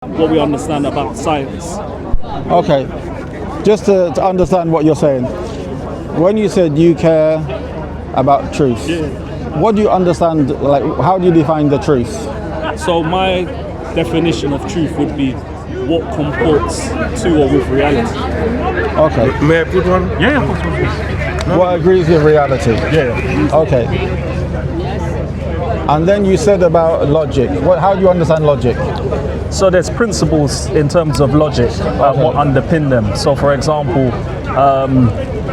what we understand about science. Okay, just to understand what you're saying. When you said you care about truth, what do you understand, like how do you define the truth? So my definition of truth would be what comports to or with reality. Okay. May I put one? Yeah, of course. What agrees with reality? Yeah. Okay. And then you said about logic. How do you understand logic? So there's principles in terms of logic and what underpin them. So for example,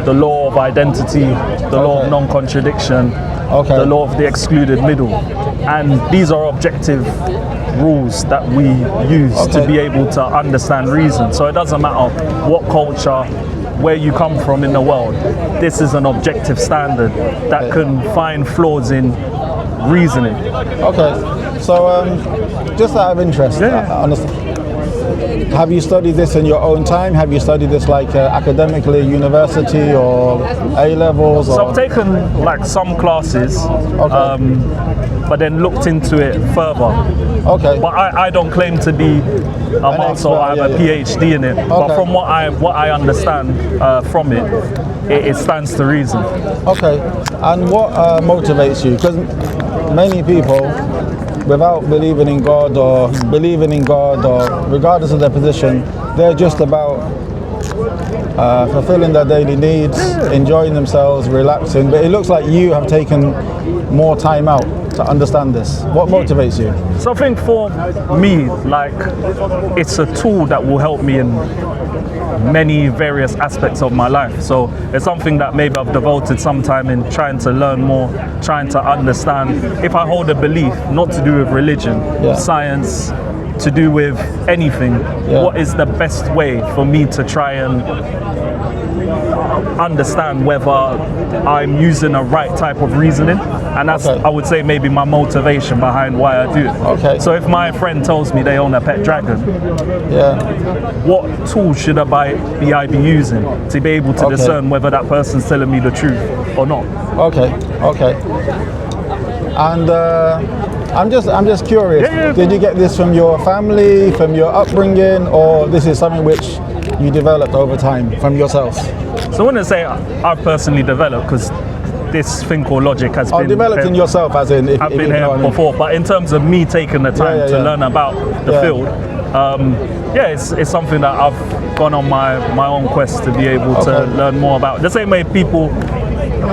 the law of identity, the law of non-contradiction, the law of the excluded middle. And these are objective rules that we use to be able to understand reason. So it doesn't matter what culture, where you come from in the world, this is an objective standard that can find flaws in reasoning. Okay, so just out of interest, I understand. Have you studied this in your own time? Have you studied this like academically, university or A-levels? So I've taken like some classes, but then looked into it further. Okay. But I don't claim to be a master or I have a PhD in it. But from what I understand from it, it stands to reason. Okay. And what motivates you? Because many people, without believing in God or regardless of their position, they're just about fulfilling their daily needs, enjoying themselves, relaxing. But it looks like you have taken more time out to understand this. What motivates you? So I think for me, like, it's a tool that will help me in many various aspects of my life. So it's something that maybe I've devoted some time in trying to learn more, trying to understand. If I hold a belief, not to do with religion, science, to do with anything, what is the best way for me to try and understand whether I'm using a right type of reasoning? And that's, I would say, maybe my motivation behind why I do it. Okay. So if my friend tells me they own a pet dragon, what tool should I be using to be able to discern whether that person's telling me the truth or not? Okay. And I'm just curious. Did you get this from your family, from your upbringing, or this is something which you developed over time from yourself? So I wouldn't say I've personally developed, because this thing called logic has been developed in yourself, as in I've been here before. But in terms of me taking the time to learn about the field, it's something that I've gone on my own quest to be able to learn more about. The same way people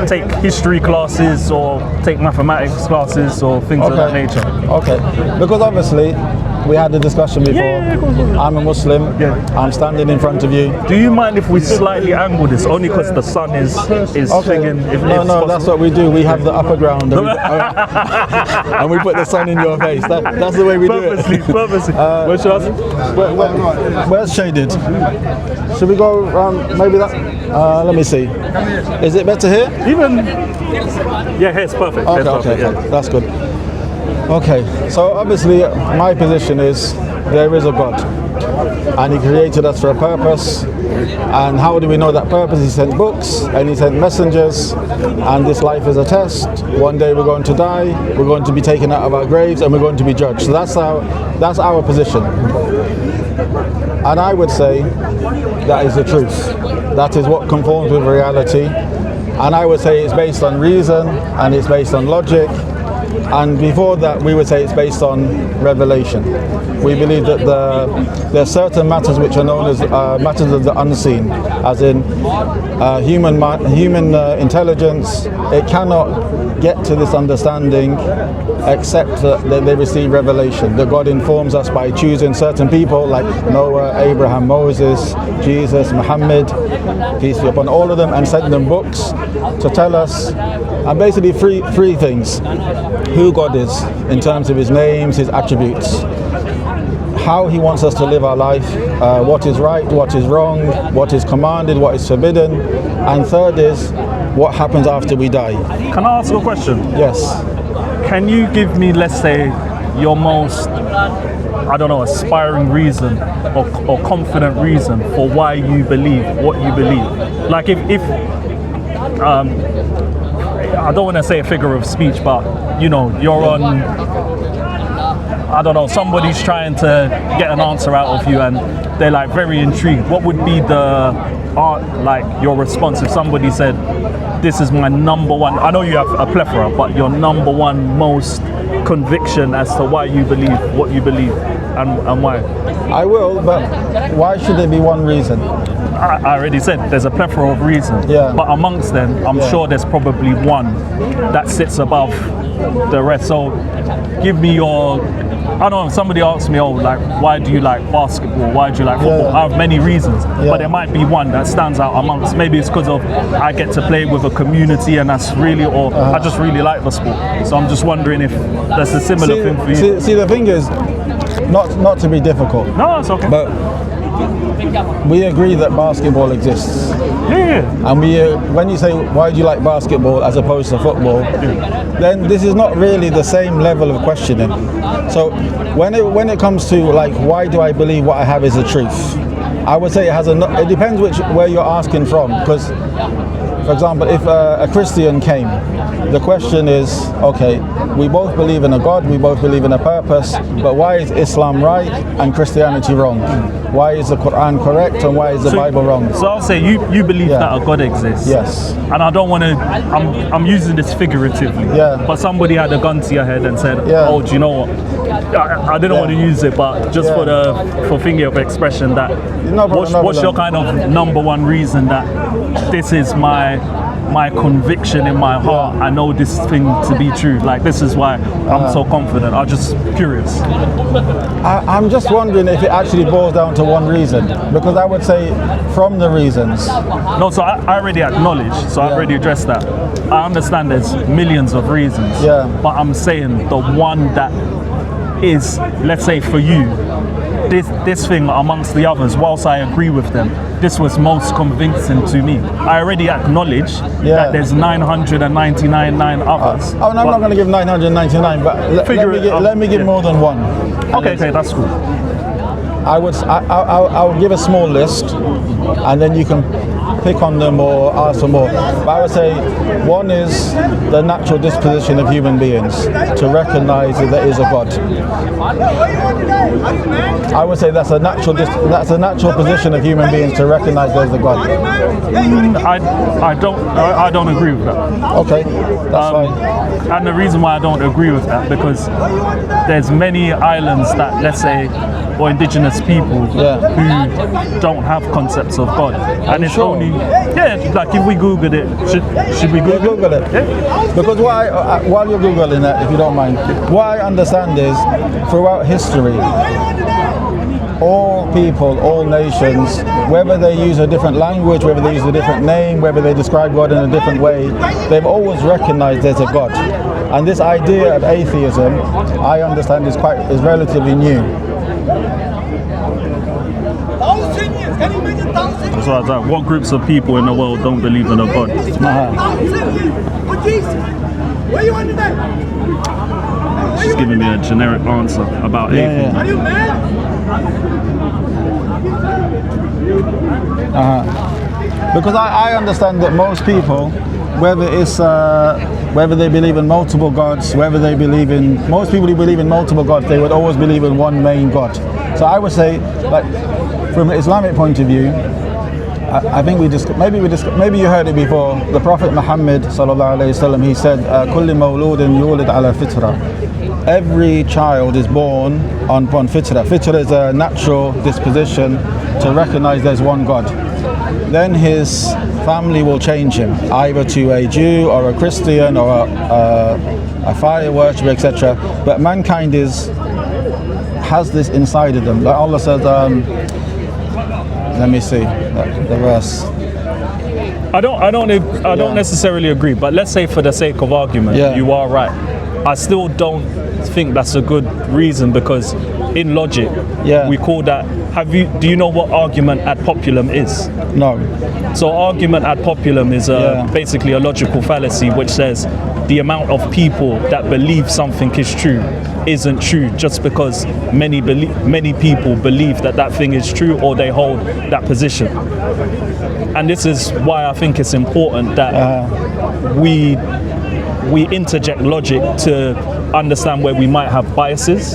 take history classes or take mathematics classes or things of that nature. Okay, because obviously we had the discussion before. I'm a Muslim. I'm standing in front of you. Do you mind if we slightly angle this? Only because the sun is swinging. No, that's what we do. We have the upper ground, and we put the sun in your face. That's the way we do it. Purposely. Where's shaded? Should we go around? Maybe that. Let me see. Is it better here? It's perfect. Okay. That's good. Okay, so obviously my position is there is a God and he created us for a purpose. And how do we know that purpose? He sent books and he sent messengers, and this life is a test. One day we're going to die, we're going to be taken out of our graves, and we're going to be judged. So that's our position. And I would say that is the truth. That is what conforms with reality. And I would say it's based on reason and it's based on logic. And before that, we would say it's based on revelation. We believe that there are certain matters which are known as matters of the unseen, as in human intelligence. It cannot get to this understanding except that they receive revelation. That God informs us by choosing certain people like Noah, Abraham, Moses, Jesus, Muhammad, peace be upon all of them, and sent them books to tell us, and basically three things: who God is in terms of his names, his attributes, how he wants us to live our life, what is right, what is wrong, what is commanded, what is forbidden, and third is what happens after we die. Can I ask you a question? Yes. Can you give me, let's say, your most, aspiring reason or confident reason for why you believe what you believe? Like if I don't want to say a figure of speech, but you're on I don't know, somebody's trying to get an answer out of you and they're like very intrigued, what would be your response if somebody said, this is my number one, I know you have a plethora, but your number one most conviction as to why you believe what you believe and why? I will, but why should there be one reason? I already said there's a plethora of reasons, but amongst them, I'm sure there's probably one that sits above the rest. So give me your, I don't know, somebody asks me, why do you like basketball? Why do you like football? I have many reasons, but there might be one that stands out amongst. Maybe it's because of I get to play with a community and that's really, or I just really like the sport. So I'm just wondering if that's a similar thing for you. See, the thing is, not to be difficult. No, it's okay. But we agree that basketball exists. Yeah. And when you say, why do you like basketball as opposed to football, then this is not really the same level of questioning. So when it comes to why do I believe what I have is the truth, I would say it depends where you're asking from. Because, for example, if a Christian came, the question is, okay, we both believe in a God, we both believe in a purpose, but why is Islam right and Christianity wrong? Why is the Quran correct and why is the Bible wrong? So I'll say you believe that a God exists. Yes. And I don't want to, I'm using this figuratively. But somebody had a gun to your head and said, oh, do you know what? I didn't want to use it, but just for finger of expression, that what's your kind of number one reason that this is my conviction in my heart, I know this thing to be true, this is why I'm so confident. I'm just curious. I'm just wondering if it actually boils down to one reason, because I would say from the reasons. No, so I already acknowledge, so I already addressed that. I understand there's millions of reasons, but I'm saying the one that is, let's say for you, this thing amongst the others, whilst I agree with them, this was most convincing to me. I already acknowledge that there's 999 others. I'm not going to give 999, but let me give more than one. Okay, that's cool. I'll give a small list, and then you can pick on them or ask for more. But I would say one is the natural disposition of human beings to recognize that there is a God. I would say that's a natural position of human beings to recognize there's a God. I don't agree with that. Okay, that's fine. And the reason why I don't agree with that, because there's many islands that, let's say, or indigenous people who don't have concepts of God, and it's only if we Googled it, should we Google it? Yeah. Because while you're Googling that, if you don't mind, what I understand is throughout history, all people, all nations, whether they use a different language, whether they use a different name, whether they describe God in a different way, they've always recognized there's a God. And this idea of atheism, I understand, is relatively new. So what groups of people in the world don't believe in a God? She's giving me a generic answer about atheism. Are you mad? Because I understand that most people, whether they believe in multiple gods, most people who believe in multiple gods, they would always believe in one main God. So I would say, from an Islamic point of view, I think maybe you heard it before. The Prophet Muhammad sallallahu alaihi wasallam, he said, "Kulli mawludin yulad ala fitra." Every child is born upon fitra. Fitra is a natural disposition to recognize there's one God. Then his family will change him, either to a Jew or a Christian or a fire worshipper, etc. But mankind has this inside of them. Like Allah says, let me see the verse. I don't necessarily agree, but let's say for the sake of argument, you are right. I still don't think that's a good reason, because in logic, we call that. Do you know what argument ad populum is? No. So argument ad populum is basically a logical fallacy which says the amount of people that believe something is true isn't true just because many people believe that thing is true or they hold that position. And this is why I think it's important that we interject logic to understand where we might have biases.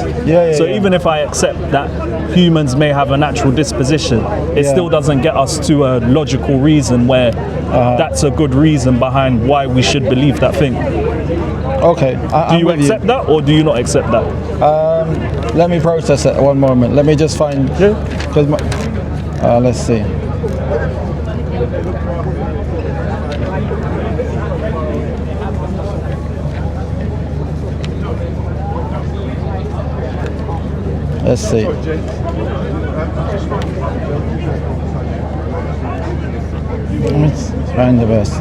So even if I accept that humans may have a natural disposition, it still doesn't get us to a logical reason where that's a good reason behind why we should believe that thing. Okay. Do you accept that, or do you not accept that? Let me process it one moment. Let me just find. Because let's see. Let's see. Let's find the verse.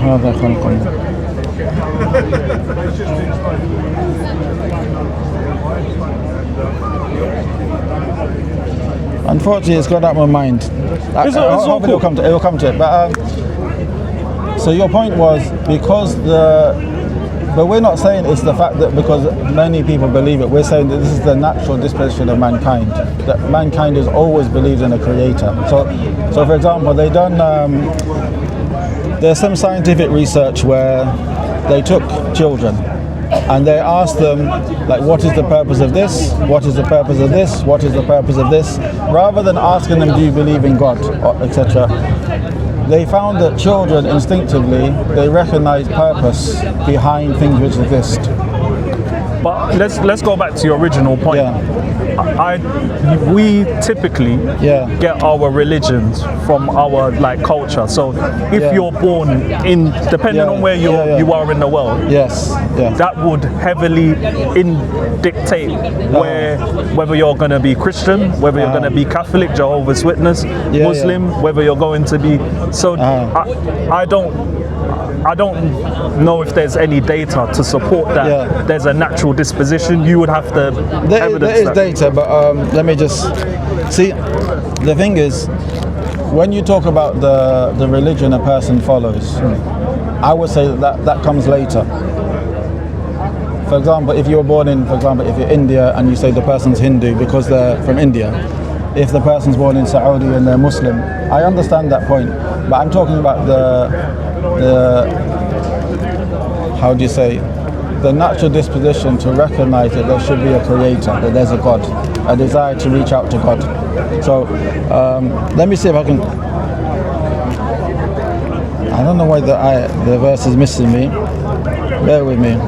هذا خلق. Unfortunately, it's gone out of my mind. Hopefully it will come to it. But so your point was but we're not saying it's the fact that because many people believe it. We're saying that this is the natural disposition of mankind. That mankind has always believed in a creator. So for example, there's some scientific research where they took children and they asked them, like, what is the purpose of this? What is the purpose of this? What is the purpose of this? Rather than asking them, do you believe in God, etc. They found that children instinctively, they recognize purpose behind things which exist. But let's go back to your original point. We typically get our religions from our culture. So if you're born in, depending on where you are in the world, that would heavily dictate whether you're going to be Christian, whether you're going to be Catholic, Jehovah's Witness, Muslim, whether you're going to be. So I don't know if there's any data to support that there's a natural disposition. You would have to evidence there is data, but let me just see. The thing is, when you talk about the religion a person follows, I would say that comes later. For example, if you were born in, if you're India and you say the person's Hindu because they're from India, if the person's born in Saudi and they're Muslim, I understand that point. But I'm talking about the how do you say, the natural disposition to recognize that there should be a creator, that there's a God, a desire to reach out to God. So let me see if I can. I don't know why the verse is missing me. Bear with me.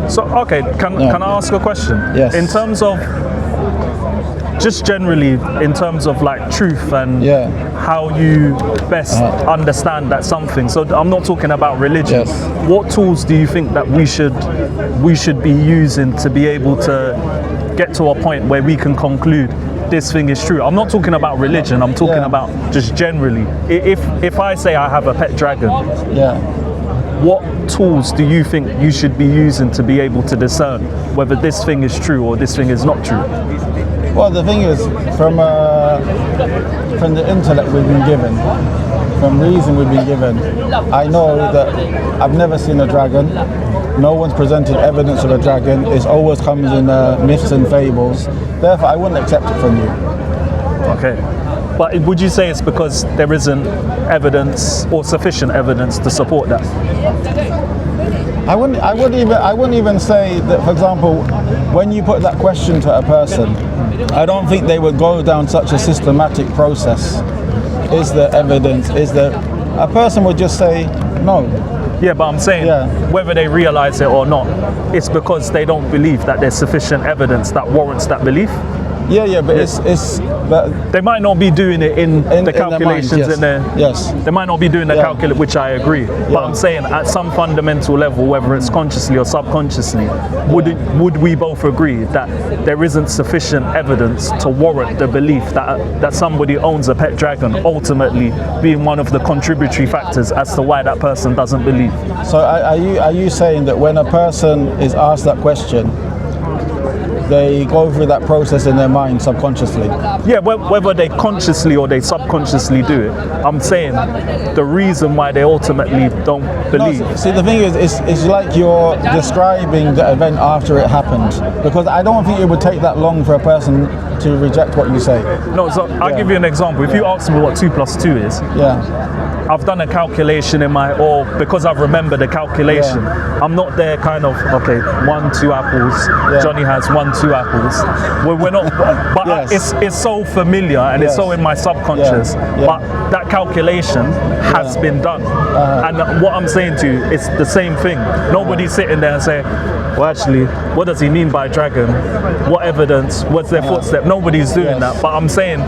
So okay, can I ask a question? Yes. In terms of just generally, in terms of truth and how you best understand that something. So I'm not talking about religion. What tools do you think that we should be using to be able to get to a point where we can conclude this thing is true? I'm not talking about religion. I'm talking about just generally. If I say I have a pet dragon, what tools do you think you should be using to be able to discern whether this thing is true or this thing is not true? Well, the thing is, from the intellect we've been given, from reason we've been given, I know that I've never seen a dragon. No one's presented evidence of a dragon. It always comes in myths and fables. Therefore, I wouldn't accept it from you. Okay. But would you say it's because there isn't evidence or sufficient evidence to support that? I wouldn't even say that. For example, when you put that question to a person, I don't think they would go down such a systematic process. Is there evidence? A person would just say no. Yeah, but I'm saying whether they realize it or not, it's because they don't believe that there's sufficient evidence that warrants that belief. But they might not be doing it in the calculations in their they might not be doing the calculate, which I agree. But I'm saying at some fundamental level, whether it's consciously or subconsciously, would we both agree that there isn't sufficient evidence to warrant the belief that somebody owns a pet dragon, ultimately being one of the contributory factors as to why that person doesn't believe? So are you saying that when a person is asked that question, they go through that process in their mind subconsciously. Yeah, whether they consciously or they subconsciously do it, I'm saying the reason why they ultimately don't believe. No, see, the thing is, it's like you're describing the event after it happened, because I don't think it would take that long for a person to reject what you say. No, so I'll give you an example. If you ask me what 2 + 2 is, I've done a calculation or because I've remembered the calculation, I'm not there kind of, okay, 1, 2 apples, Johnny has 1, 2 apples. We're not, but it's so familiar and it's so in my subconscious, but that calculation has been done. And what I'm saying to you, it's the same thing. Nobody's sitting there and saying, well, actually, what does he mean by dragon? What evidence? What's their footstep? Nobody's doing that. But I'm saying,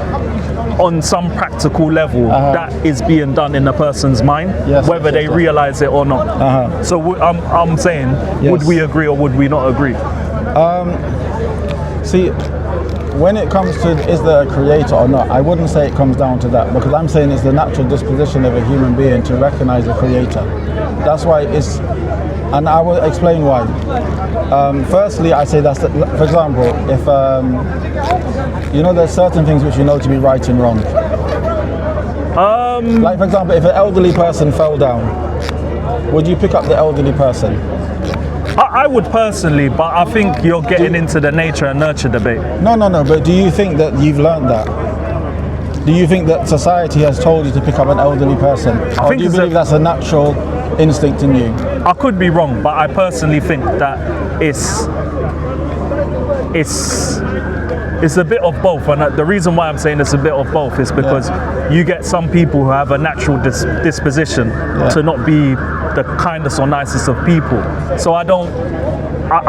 on some practical level, that is being done in a person's mind, whether they realize it or not. So I'm saying, would we agree or would we not agree? See, when it comes to is there a creator or not, I wouldn't say it comes down to that, because I'm saying it's the natural disposition of a human being to recognize a creator. That's why it's, and I will explain why. Firstly, I say that's, for example, if you know, there's certain things which you know to be right and wrong. Like, for example, if an elderly person fell down, would you pick up the elderly person? I would personally, but I think you're getting into the nature and nurture debate. No, but do you think that you've learned that? Do you think that society has told you to pick up an elderly person? Or do you believe that's a natural instinct in you? I could be wrong, but I personally think that it's a bit of both, and the reason why I'm saying it's a bit of both is because you get some people who have a natural disposition to not be the kindest or nicest of people. So I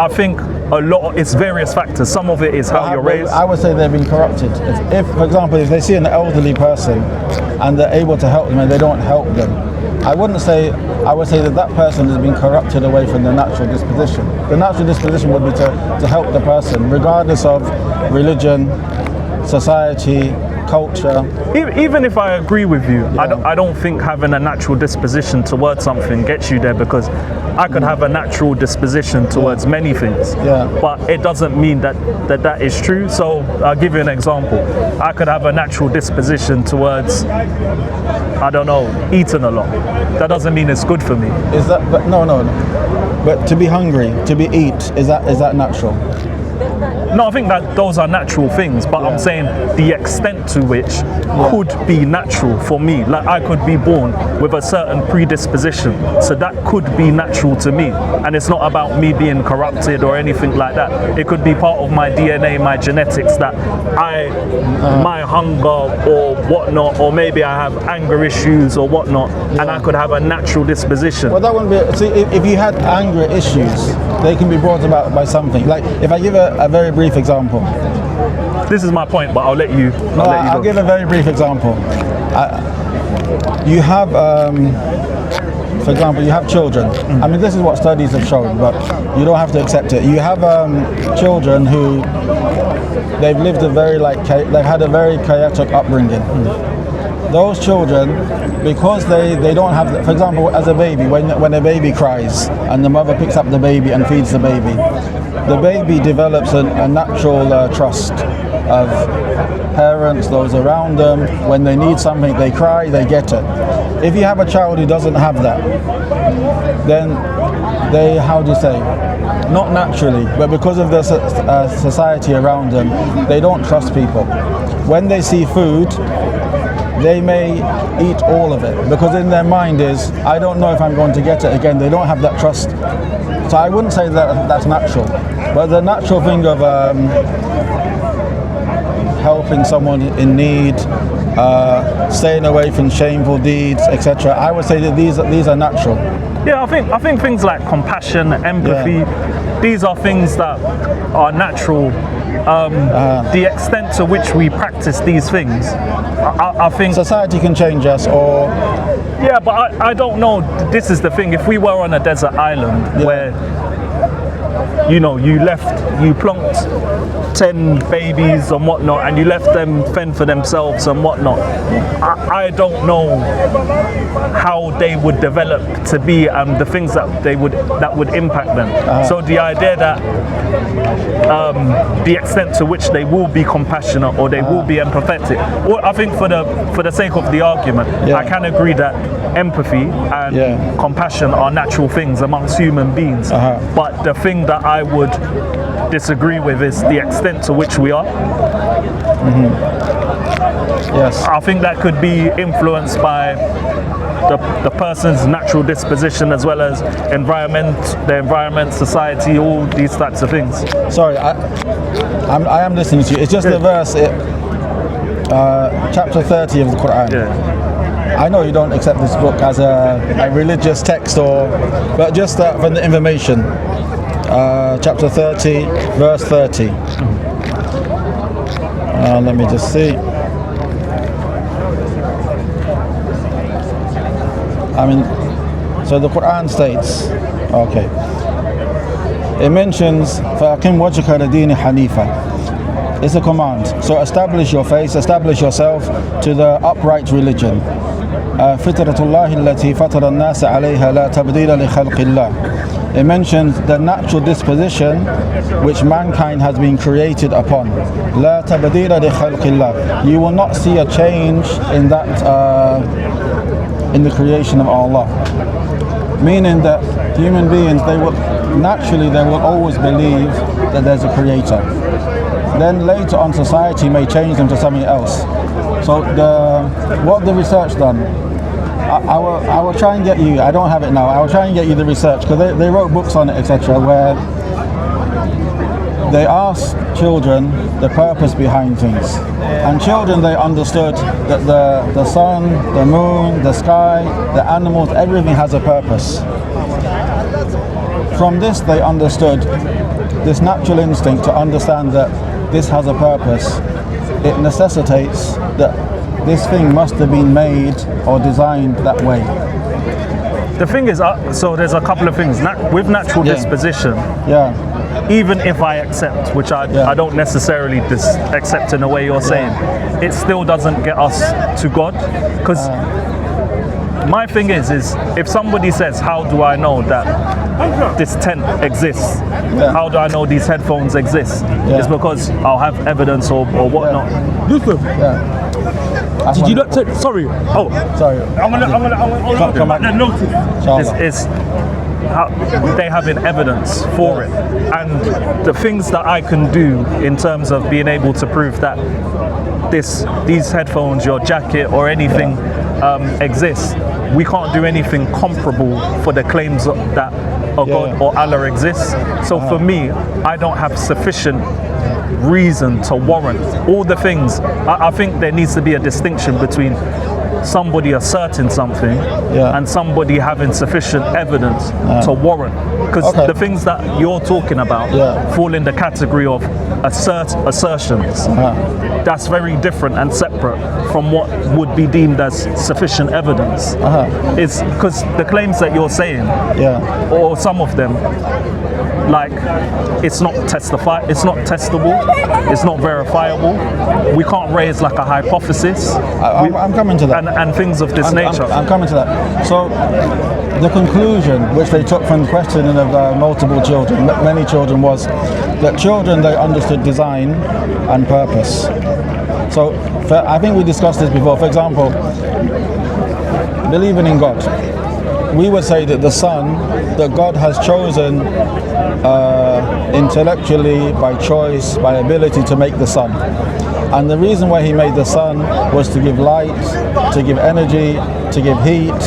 think a lot, it's various factors. Some of it is how you're raised. I would say they've been corrupted. If, for example, if they see an elderly person and they're able to help them and they don't help them, I would say that person has been corrupted away from the natural disposition. The natural disposition would be to help the person, regardless of religion, society, culture. Even if I agree with you, I don't think having a natural disposition towards something gets you there, because I could have a natural disposition towards many things, but it doesn't mean that is true. So I'll give you an example. I could have a natural disposition towards, I don't know, eating a lot. That doesn't mean it's good for me. Is that? But no. But to be hungry, to be eat, is that natural? No, I think that those are natural things, but I'm saying the extent to which could be natural for me. Like, I could be born with a certain predisposition, so that could be natural to me. And it's not about me being corrupted or anything like that. It could be part of my DNA, my genetics, that my hunger or whatnot, or maybe I have anger issues or whatnot, and I could have a natural disposition. Well, that wouldn't be. See, if you had anger issues, they can be brought about by something. Like, if I give a very brief example. This is my point, but I'll let you. I'll give a very brief example. You have, for example, you have children. I mean, this is what studies have shown, but you don't have to accept it. You have children who they've lived they've had a very chaotic upbringing. Those children, because they don't have, for example, as a baby, when a baby cries and the mother picks up the baby and feeds the baby develops a natural trust of parents, those around them. When they need something, they cry, they get it. If you have a child who doesn't have that, then they, how do you say, not naturally, but because of the society around them, they don't trust people. When they see food, they may eat all of it, because in their mind is, I don't know if I'm going to get it again. They don't have that trust. So I wouldn't say that that's natural. But the natural thing of helping someone in need, staying away from shameful deeds, etc., I would say that these are natural. Yeah, I think things like compassion, empathy, these are things that are natural. The extent to which we practice these things, I think society can change us, or yeah, but I don't know. This is the thing. If we were on a desert island where you plonked 10 babies and whatnot, and you left them fend for themselves and whatnot. I don't know how they would develop to be, and the things that would impact them. So the idea that the extent to which they will be compassionate or they will be empathetic, well, I think for the sake of the argument, I can agree that empathy and compassion are natural things amongst human beings. But the thing that I would disagree with is the extent to which we are. Yes. I think that could be influenced by the person's natural disposition, as well as the environment, society, all these types of things. Sorry, I am listening to you. It's just the verse, chapter 30 of the Quran. I know you don't accept this book as a religious text, but just from the information. Chapter 30, verse 30. Let me just see. So the Quran states, okay. It mentions, فَأَقِمْ وَجْهَكَ لِدِينِ حَنِيفًا. It's a command. So establish your face, establish yourself to the upright religion. فِطْرَةُ اللَّهِ الَّتِي فَطَرَ النَّاسَ عَلَيْهَا لَا تَبْدِيلَ لِخَلْقِ اللَّهِ. It mentions the natural disposition which mankind has been created upon. لَا تَبْدِيلَ لِخَلْقِ اللَّهِ. You will not see a change in that, in the creation of Allah. Meaning that human beings, they will always believe that there's a creator. Then later on, society may change them to something else. So what the research done, I will try and get you, I don't have it now, I will try and get you the research, because they wrote books on it, etc., where they asked children the purpose behind things. And children, they understood that the sun, the moon, the sky, the animals, everything has a purpose. From this, they understood this natural instinct to understand that this has a purpose. It necessitates that this thing must have been made or designed that way. The thing is, so there's a couple of things. With natural disposition, even if I accept, which I don't necessarily accept in the way you're saying, it still doesn't get us to God. Because my thing is if somebody says, how do I know that this tent exists? How do I know these headphones exist? It's because I'll have evidence or whatnot. Yusuf, did you not take, sorry. Oh, sorry. I'm gonna come back and notice. They having evidence for it, and the things that I can do in terms of being able to prove that these headphones, your jacket, or anything exists. We can't do anything comparable for the claims that God or Allah exists. So for me, I don't have sufficient reason to warrant all the things. I think there needs to be a distinction between somebody asserting something and somebody having sufficient evidence to warrant. Because the things that you're talking about fall in the category of assertions. That's very different and separate from what would be deemed as sufficient evidence. It's because the claims that you're saying, or some of them, like it's not testable, it's not verifiable. We can't raise like a hypothesis. I'm coming to that. And things of this nature. I'm coming to that. So the conclusion which they took from the questioning of multiple children, many children, was that children, they understood design and purpose. So I think we discussed this before. For example, believing in God, we would say that the sun, that God has chosen intellectually, by choice, by ability to make the sun. And the reason why he made the sun was to give light, to give energy, to give heat,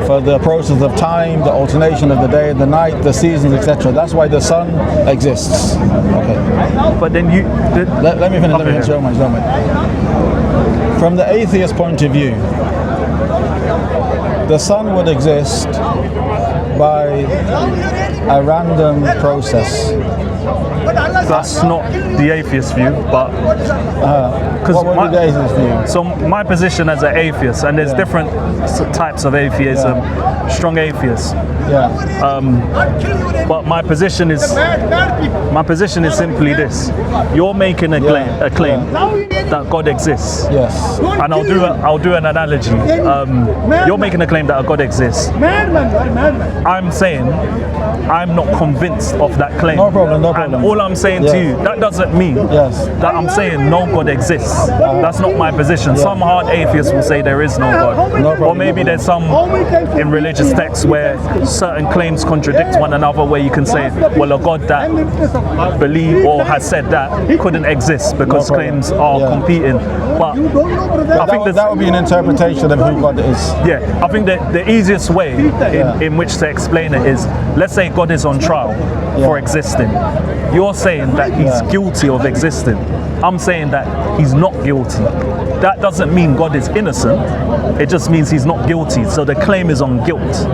for the process of time, the alternation of the day and the night, the seasons, etc. That's why the sun exists. Okay. But then let me finish. Let me finish. Don't mind. From the atheist point of view, the sun would exist by a random process. That's not the atheist view, but what would be the atheist view? So my position as an atheist, and there's different types of atheism, strong atheists. But my position is simply this: you're making a claim that God exists. Yes. And I'll do an analogy. You're making a claim that a God exists. I'm saying I'm not convinced of that claim. No problem. And all I'm saying to you, that doesn't mean that I'm saying no God exists. That's not my position. Some hard atheists will say there is no God. Or maybe there's some in religious texts where certain claims contradict one another, where you can say, well, a God that believe or has said that couldn't exist because claims are competing. But I think that would be an interpretation of who God is. Yeah, I think that the easiest way in which to explain it is, let's say God is on trial for existing. You're saying that he's guilty of existing. I'm saying that he's not guilty. That doesn't mean God is innocent. It just means he's not guilty. So the claim is on guilt.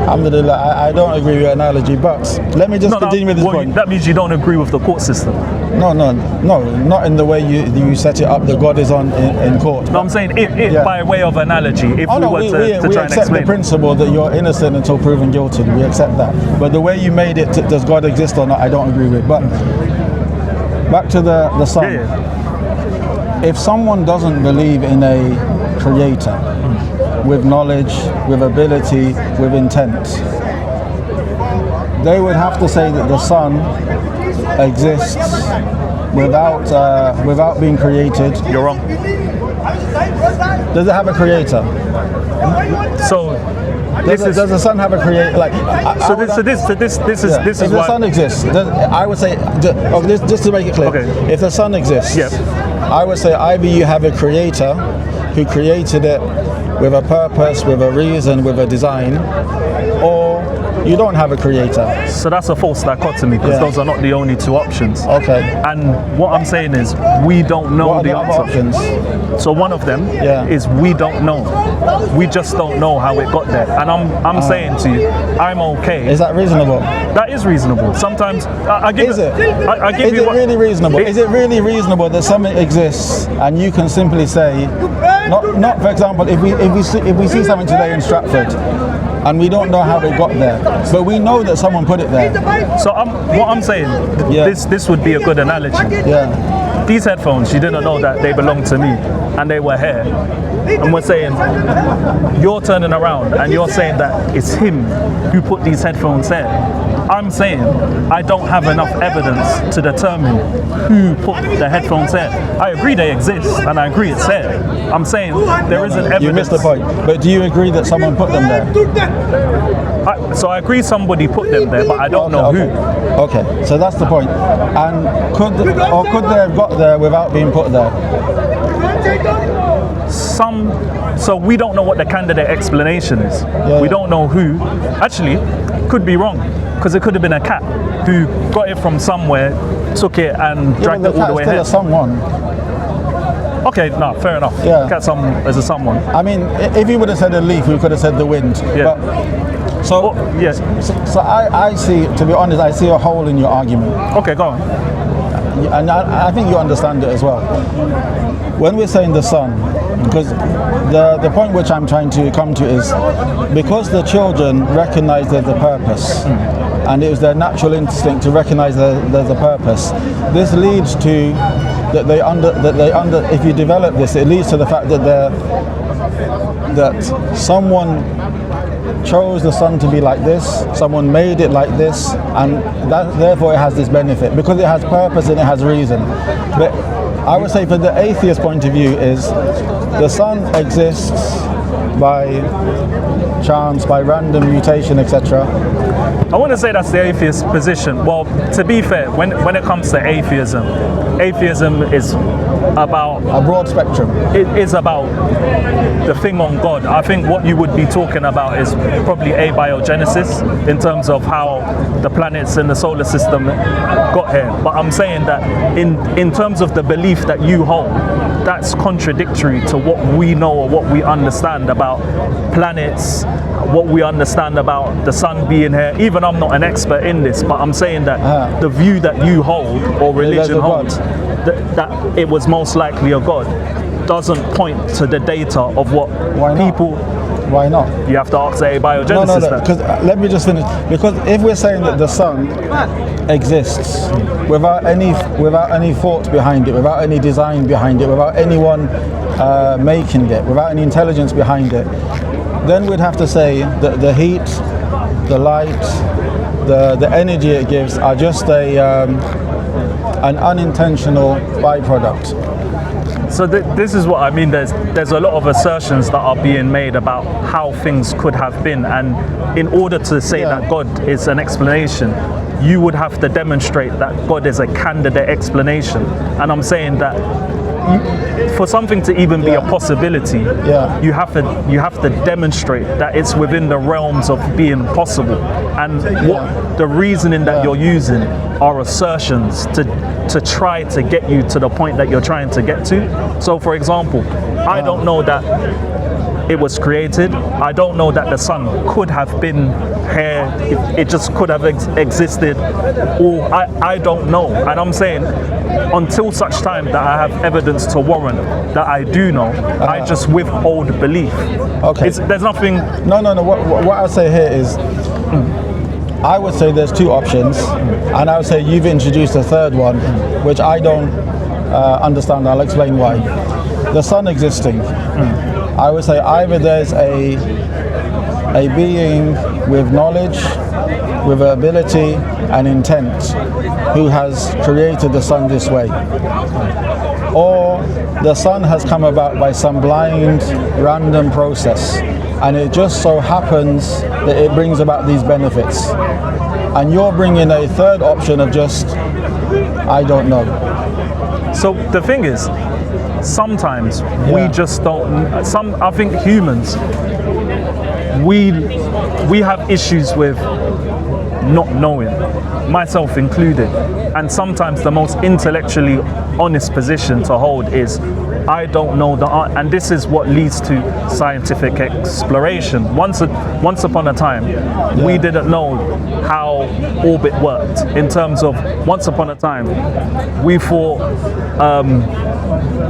Alhamdulillah, I don't agree with your analogy, but let me just continue with this point. That means you don't agree with the court system. No, not in the way you set it up. The God is in court. No, I'm saying if by way of analogy, if we were to try and explain. Accept the principle that you're innocent until proven guilty. We accept that. But the way you made it, does God exist or not, I don't agree with. But back to the Son. If someone doesn't believe in a creator with knowledge, with ability, with intent, they would have to say that the Son exists without being created. You're wrong. Does it have a creator? So does the Son have a creator? Like, this is if the Son exists, I would say, just to make it clear, if the Son exists, I would say either you have a creator who created it with a purpose, with a reason, with a design, or you don't have a creator. So that's a false dichotomy, because those are not the only two options. Okay. And what I'm saying is, we don't know the answer. Options? So one of them is we don't know. We just don't know how it got there. And I'm saying to you, I'm okay. Is that reasonable? That is reasonable. Sometimes I give is it. Is it really reasonable? Is it really reasonable that something exists and you can simply say, not for example, if we see something today in Stratford, and we don't know how they got there, but we know that someone put it there. So what I'm saying, this would be a good analogy. Yeah. These headphones, you didn't know that they belonged to me, and they were here. And we're saying, you're turning around and you're saying that it's him who put these headphones here. I'm saying I don't have enough evidence to determine who put the headphones here. I agree they exist, and I agree it's here. I'm saying there isn't evidence. You missed the point. But do you agree that someone put them there? So I agree somebody put them there, but I don't know who. Okay, so that's the point. And could they have got there without being put there? So we don't know what the candidate explanation is. We don't know who. Actually, could be wrong, because it could have been a cat who got it from somewhere, took it and dragged it all the way here. Someone. Okay, no, fair enough. Cat as a someone. I mean, if he would have said a leaf, we could have said the wind. Yeah. But, so I see, to be honest, I see a hole in your argument. Okay, go on. And I think you understand it as well. When we're saying the Son, because the point which I'm trying to come to is, because the children recognize there's a purpose, and it was their natural instinct to recognize there's a purpose, this leads to if you develop this, it leads to the fact that someone chose the Sun to be like this, someone made it like this, and therefore it has this benefit, because it has purpose and it has reason. But I would say, for the atheist point of view, is the Sun exists by chance, by random mutation, etc. I want to say that's the atheist position. Well, to be fair, when it comes to atheism is about a broad spectrum. It is about the thing on God. I think what you would be talking about is probably abiogenesis, in terms of how the planets in the solar system got here. But I'm saying that in terms of the belief that you hold, that's contradictory to what we know or what we understand about planets, what we understand about the sun being here. Even I'm not an expert in this, but I'm saying that the view that you hold or religion holds, that it was most likely a God, doesn't point to the data of what people. Why not? You have to ask a biogenesis. No, because let me just finish. Because if we're saying that the sun exists without any thought behind it, without any design behind it, without anyone making it, without any intelligence behind it, then we'd have to say that the heat, the light, the energy it gives are just an unintentional byproduct. So this is what I mean. There's a lot of assertions that are being made about how things could have been, and in order to say that God is an explanation, you would have to demonstrate that God is a candidate explanation. And I'm saying that for something to even be a possibility, you have to demonstrate that it's within the realms of being possible. And what the reasoning that you're using are assertions to try to get you to the point that you're trying to get to. So for example, I don't know that it was created. I don't know that the sun could have been here. It just could have existed. Or I don't know. And I'm saying, until such time that I have evidence to warrant that I do know, I just withhold belief. Okay. There's nothing. No. What I say here is, I would say there's two options, and I would say you've introduced a third one, which I don't understand. I'll explain why. The sun existing. I would say either there's a being with knowledge, with ability and intent, who has created the sun this way, or the sun has come about by some blind, random process, and it just so happens that it brings about these benefits. And you're bringing a third option of just, I don't know. So the thing is, sometimes we just don't. I think humans, we have issues with not knowing, myself included. And sometimes the most intellectually honest position to hold is, I don't know the art, and this is what leads to scientific exploration. Once upon a time, we didn't know how orbit worked. In terms of, once upon a time, we thought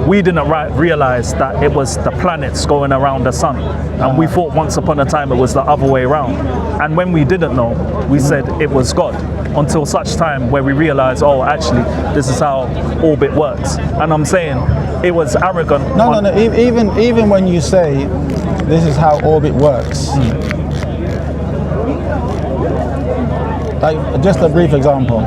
we didn't realize that it was the planets going around the sun, and we thought once upon a time it was the other way around. And when we didn't know, we said it was God, until such time where we realized, oh, actually, this is how orbit works. And I'm saying it was arrogant. No. Even when you say this is how orbit works, like just a brief example.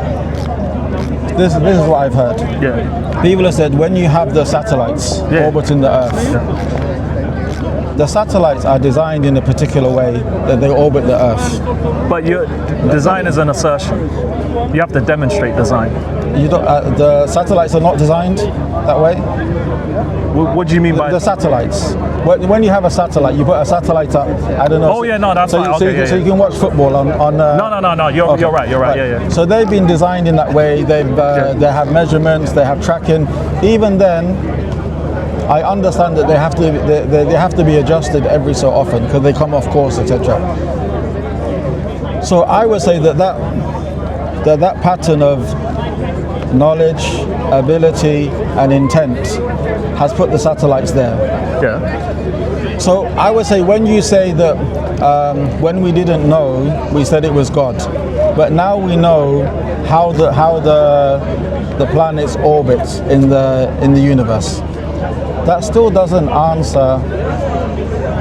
This is what I've heard. Yeah. People have said when you have the satellites orbiting the Earth, the satellites are designed in a particular way that they orbit the Earth. But design is an assertion. You have to demonstrate design. You don't. The satellites are not designed that way. What do you mean by the satellites? When you have a satellite, you put a satellite up. I don't know. Oh yeah, no, that's so fine. So you can watch football on. No. You're right. Yeah. So they've been designed in that way. They have measurements. They have tracking. Even then, I understand that they have to be adjusted every so often because they come off course, etc. So I would say that pattern of knowledge, ability, and intent has put the satellites there. Yeah. So I would say when you say that when we didn't know, we said it was God, but now we know how the planets orbit in the universe. That still doesn't answer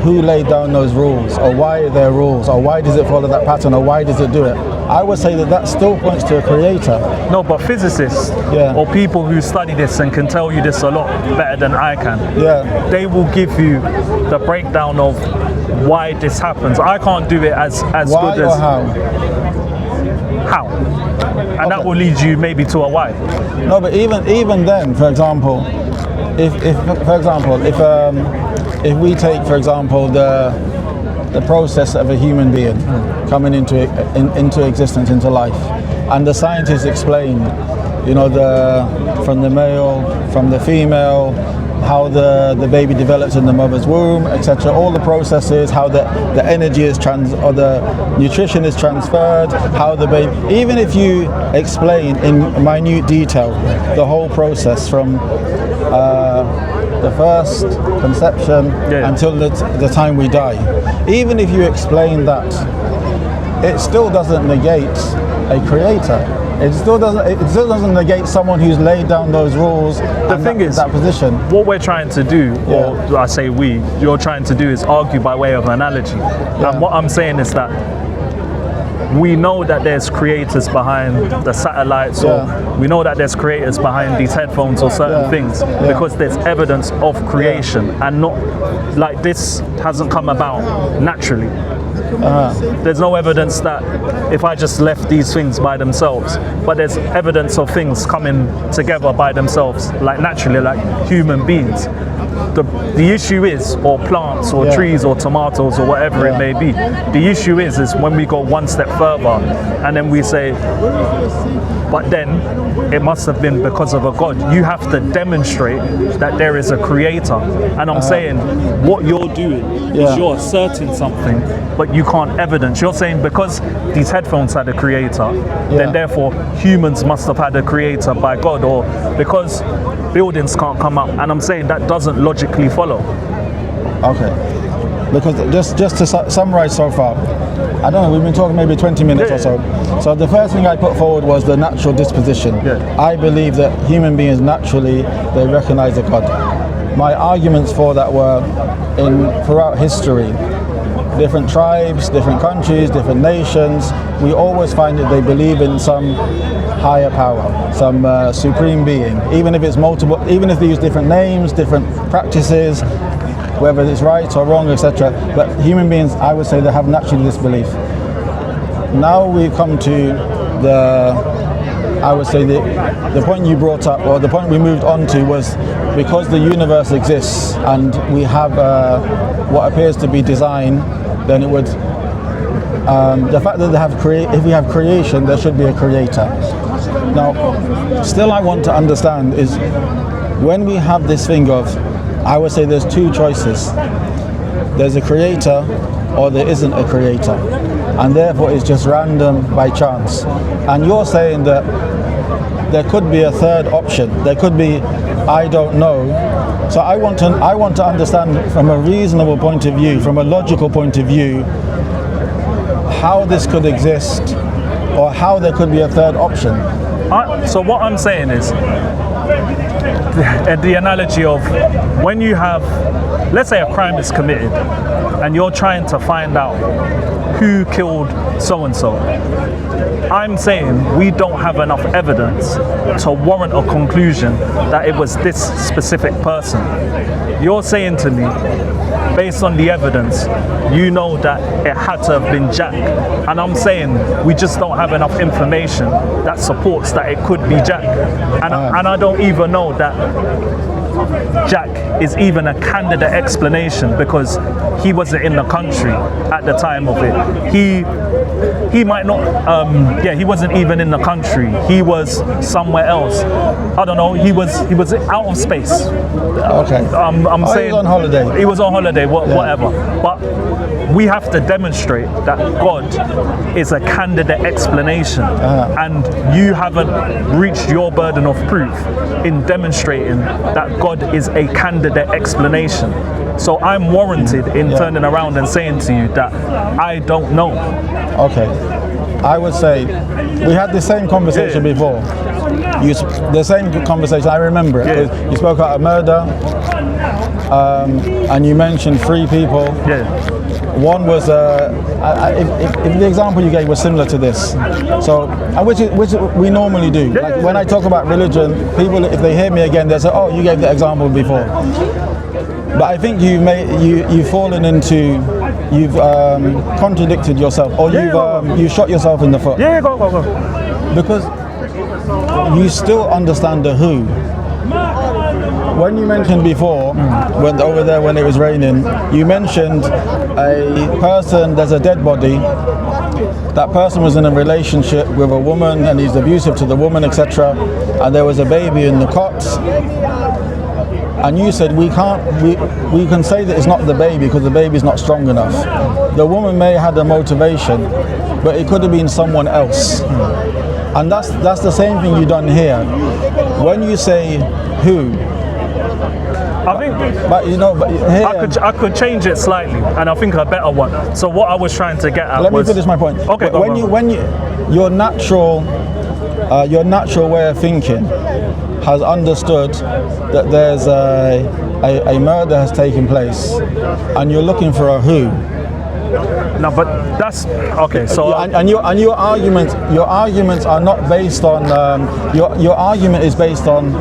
who laid down those rules, or why are there rules, or why does it follow that pattern, or why does it do it. I would say that still points to a creator. No, but physicists or people who study this and can tell you this a lot better than I can, they will give you the breakdown of why this happens. I can't do it as why good as or how, and that will lead you maybe to a why. No, but even then, for example, if we take, for example, the process of a human being coming into existence, into life, and the scientists explain you know, from the male, from the female, how the baby develops in the mother's womb, etc. All the processes, how the energy is or the nutrition is transferred, how the baby, even if you explain in minute detail the whole process from the first conception until the time we die, even if you explain that, it still doesn't negate a creator. It still doesn't negate someone who's laid down those rules. The thing is, that position. What we're trying to do, or I say you're trying to do, is argue by way of analogy. And what I'm saying is that we know that there's creators behind the satellites, or we know that there's creators behind these headphones or certain things, because there's evidence of creation, and not like this hasn't come about naturally. There's no evidence that if I just left these things by themselves, but there's evidence of things coming together by themselves, like naturally, like human beings. The issue is, or plants or trees or tomatoes or whatever it may be, the issue is when we go one step further and then we say, but then it must have been because of a God. You have to demonstrate that there is a creator. And I'm saying what you're doing is you're asserting something, but you can't evidence. You're saying because these headphones had a creator, then therefore humans must have had a creator by God, or because buildings can't come up. And I'm saying that doesn't logically follow. Okay. Because just to summarize so far, I don't know, we've been talking maybe 20 minutes or so. So the first thing I put forward was the natural disposition. I believe that human beings naturally, they recognize a God. My arguments for that were throughout history. Different tribes, different countries, different nations, we always find that they believe in some higher power, some supreme being, even if it's multiple, even if they use different names, different practices, whether it's right or wrong, etc. But human beings, I would say, they have naturally this belief. Now we come to the point you brought up, or the point we moved on to, was because the universe exists and we have what appears to be design, then it would, the fact that if we have creation, there should be a creator. Now, still I want to understand is, when we have this thing of, I would say there's two choices. There's a creator or there isn't a creator. And therefore it's just random by chance. And you're saying that there could be a third option. There could be, I don't know. So I want to understand from a reasonable point of view, from a logical point of view, how this could exist, or how there could be a third option. So what I'm saying is, the analogy of when you have, let's say a crime is committed and you're trying to find out who killed so-and-so. I'm saying we don't have enough evidence to warrant a conclusion that it was this specific person. You're saying to me, based on the evidence, you know that it had to have been Jack. And I'm saying we just don't have enough information that supports that it could be Jack. And I don't even know that Jack is even a candidate explanation, because he wasn't in the country at the time of it. He might not, he wasn't even in the country. He was somewhere else. I don't know, he was out of space. Okay. I'm saying he was on holiday. He was on holiday, whatever. But we have to demonstrate that God is a candidate explanation. And you haven't reached your burden of proof in demonstrating that God is a candidate explanation. So I'm warranted in turning around and saying to you that I don't know. Okay. I would say we had the same conversation before. The same conversation, I remember it. You spoke about a murder, and you mentioned 3 people. One was, if the example you gave was similar to this, so which we normally do. Like when I talk about religion, people, if they hear me again, they say, "Oh, you gave the example before." But I think you've fallen into, you've contradicted yourself, or you shot yourself in the foot. Go. Because you still understand the who. When you mentioned before, when over there when it was raining, you mentioned a person, there's a dead body, that person was in a relationship with a woman and he's abusive to the woman, etc., and there was a baby in the cot, and you said we can say that it's not the baby because the baby's not strong enough. The woman may have had a motivation, but it could have been someone else. And that's the same thing you've done here. When you say who, I think, but you know, but here, I could change it slightly, and I think a better one. So what I was trying to get at let was, me finish my point. Okay, when you your natural way of thinking has understood that there's a murder has taken place, and you're looking for a who. No, but that's okay. So and your arguments are not based on your argument is based on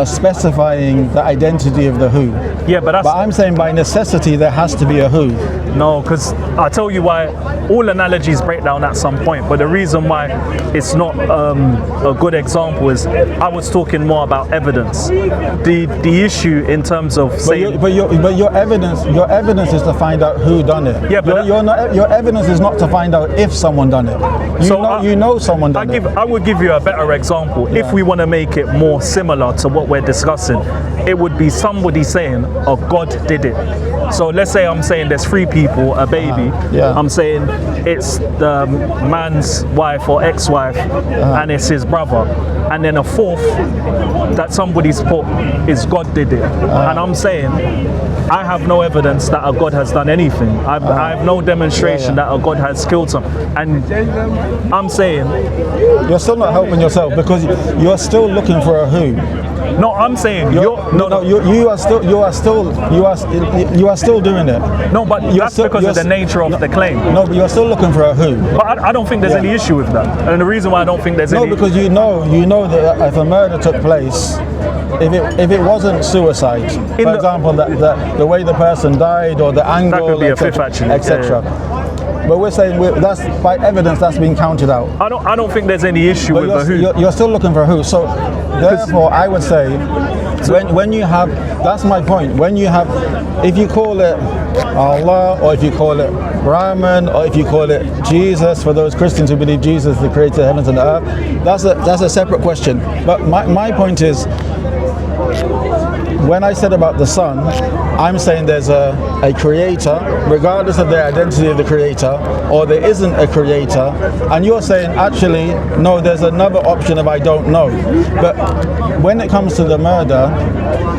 specifying the identity of the who. Yeah, but I'm saying by necessity there has to be a who. No, because I tell you why. All analogies break down at some point, but the reason why it's not a good example is I was talking more about evidence. The issue in terms of saying, but your evidence is to find out who done it. Yeah, but your evidence is not to find out if someone done it. You know someone done it. I would give you a better example. Yeah. If we want to make it more similar to what we're discussing, it would be somebody saying, "Oh, God did it." So let's say I'm saying there's 3 people, a baby. Yeah. I'm saying it's the man's wife or ex-wife, and it's his brother. And then a 4th that somebody's put is God did it. And I'm saying I have no evidence that a God has done anything. I have no demonstration that a God has killed some. And I'm saying you're still not helping yourself because you're still looking for a who. No, I'm saying you are still doing it. No, but that's because of the nature of the claim. No, but you're still looking for a who. But I don't think there's any issue with that. And the reason why I don't think there's any... No, because you know that if a murder took place, if it wasn't suicide, for example, the way the person died or the angle, that could be a fifth actually, etc. But we're saying that's by evidence that's been counted out. I don't think there's any issue with a who. You're still looking for a who. So therefore, I would say when you have, that's my point. When you have, if you call it Allah, or if you call it Brahman, or if you call it Jesus, for those Christians who believe Jesus is the creator of heavens and earth, that's a separate question. But my point is, when I said about the Son, I'm saying there's a creator, regardless of the identity of the creator, or there isn't a creator, and you're saying actually no, there's another option of I don't know. But when it comes to the murder,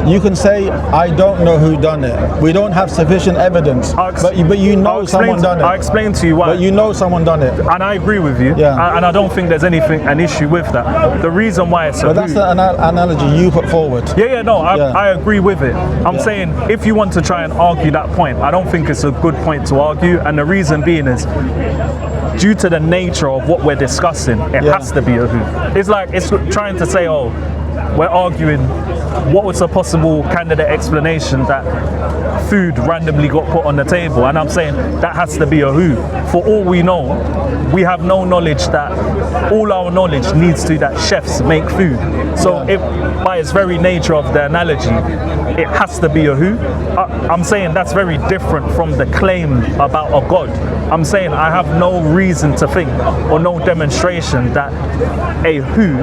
you can say I don't know who done it. We don't have sufficient evidence, but you know someone done it. I explained to you why. But you know someone done it, and I agree with you. Yeah. And I don't think there's an issue with that. The reason why it's a but that's the analogy you put forward. No, I agree with it. I'm saying if you want to try and argue that point, I don't think it's a good point to argue, and the reason being is due to the nature of what we're discussing, it has to be a who. It's like it's trying to say, oh, we're arguing what was a possible candidate explanation that food randomly got put on the table, and I'm saying that has to be a who. For all we know, we have no knowledge that all our knowledge needs to that chefs make food. So if by its very nature of the analogy, it has to be a who. I'm saying that's very different from the claim about a God. I'm saying I have no reason to think or no demonstration that a who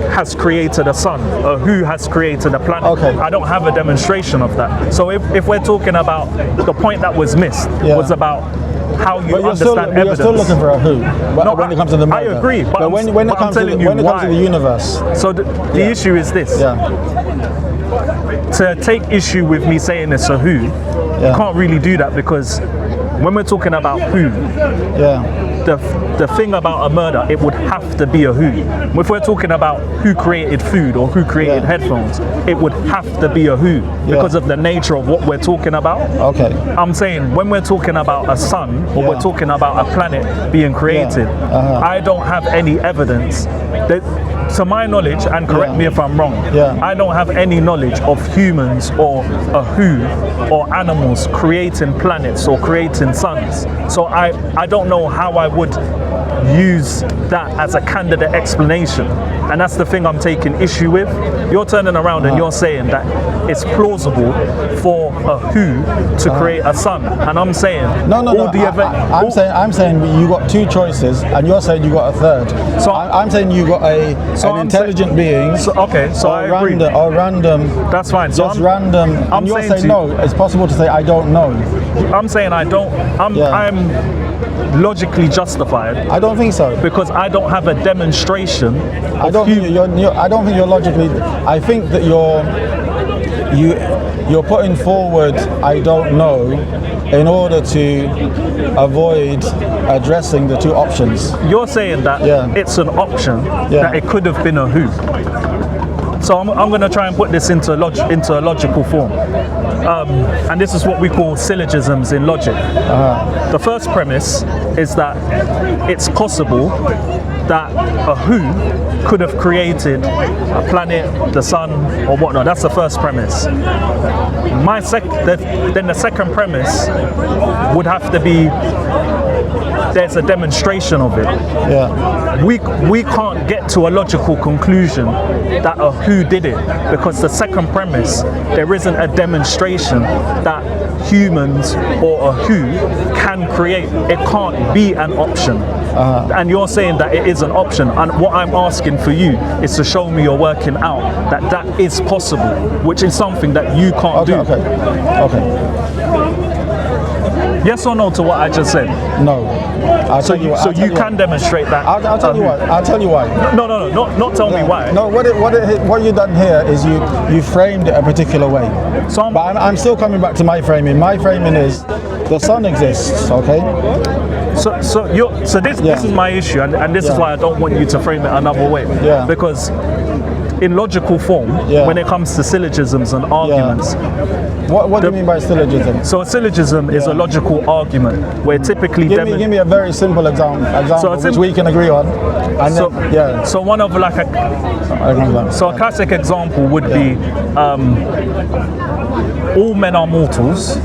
has created a sun, a who has created a planet. Okay. I don't have a demonstration of that. So if we're talking about the point that was missed was about how you understand evidence. You're still looking for a who when it comes to the murder. I agree, but when it comes to the universe. So the issue is this. To take issue with me saying it's a who, you can't really do that, because when we're talking about who, the thing about a murder, it would have to be a who. If we're talking about who created food or who created headphones, it would have to be a who because of the nature of what we're talking about. Okay. I'm saying when we're talking about a sun or we're talking about a planet being created, I don't have any evidence that, to my knowledge, and correct me if I'm wrong, I don't have any knowledge of humans or a who or animals creating planets or creating suns. So I don't know how I would use that as a candidate explanation. and that's the thing I'm taking issue with. You're turning around and you're saying that it's plausible for a who to create a sun, and I'm saying no. I'm saying you got two choices, and you're saying you got a third. So I'm saying you got an intelligent being. So I agree. Random. That's fine. So just random. And you're saying no. It's possible to say I don't know. I'm saying I don't. I'm logically justified. I don't think so, because I don't have a demonstration. I don't think you're logically. I think that you're putting forward I don't know in order to avoid addressing the two options. You're saying that it's an option, that it could have been a who. So I'm going to try and put this into a logical form. And this is what we call syllogisms in logic. The first premise is that it's possible that a who could have created a planet, the sun, or whatnot. That's the first premise. Then the second premise would have to be there's a demonstration of it. Yeah. We can't get to a logical conclusion that a who did it, because the second premise, there isn't a demonstration that humans or a who can create. It can't be an option. And you're saying that it is an option, and what I'm asking for you is to show me you're working out that that is possible, which is something that you can't do. Okay. Yes or no to what I just said? No. So you can demonstrate that. I'll tell you why. I'll tell you why. No, not tell me why. No, what you done here is you framed it a particular way. So I'm still coming back to my framing. My framing is the sun exists, okay? So this is my issue, and this is why I don't want you to frame it another way. Yeah. Because in logical form, when it comes to syllogisms and arguments. What do you mean by syllogism? So a syllogism is a logical argument where typically give me a very simple example which we can agree on. And so one of a classic example would be all men are mortals.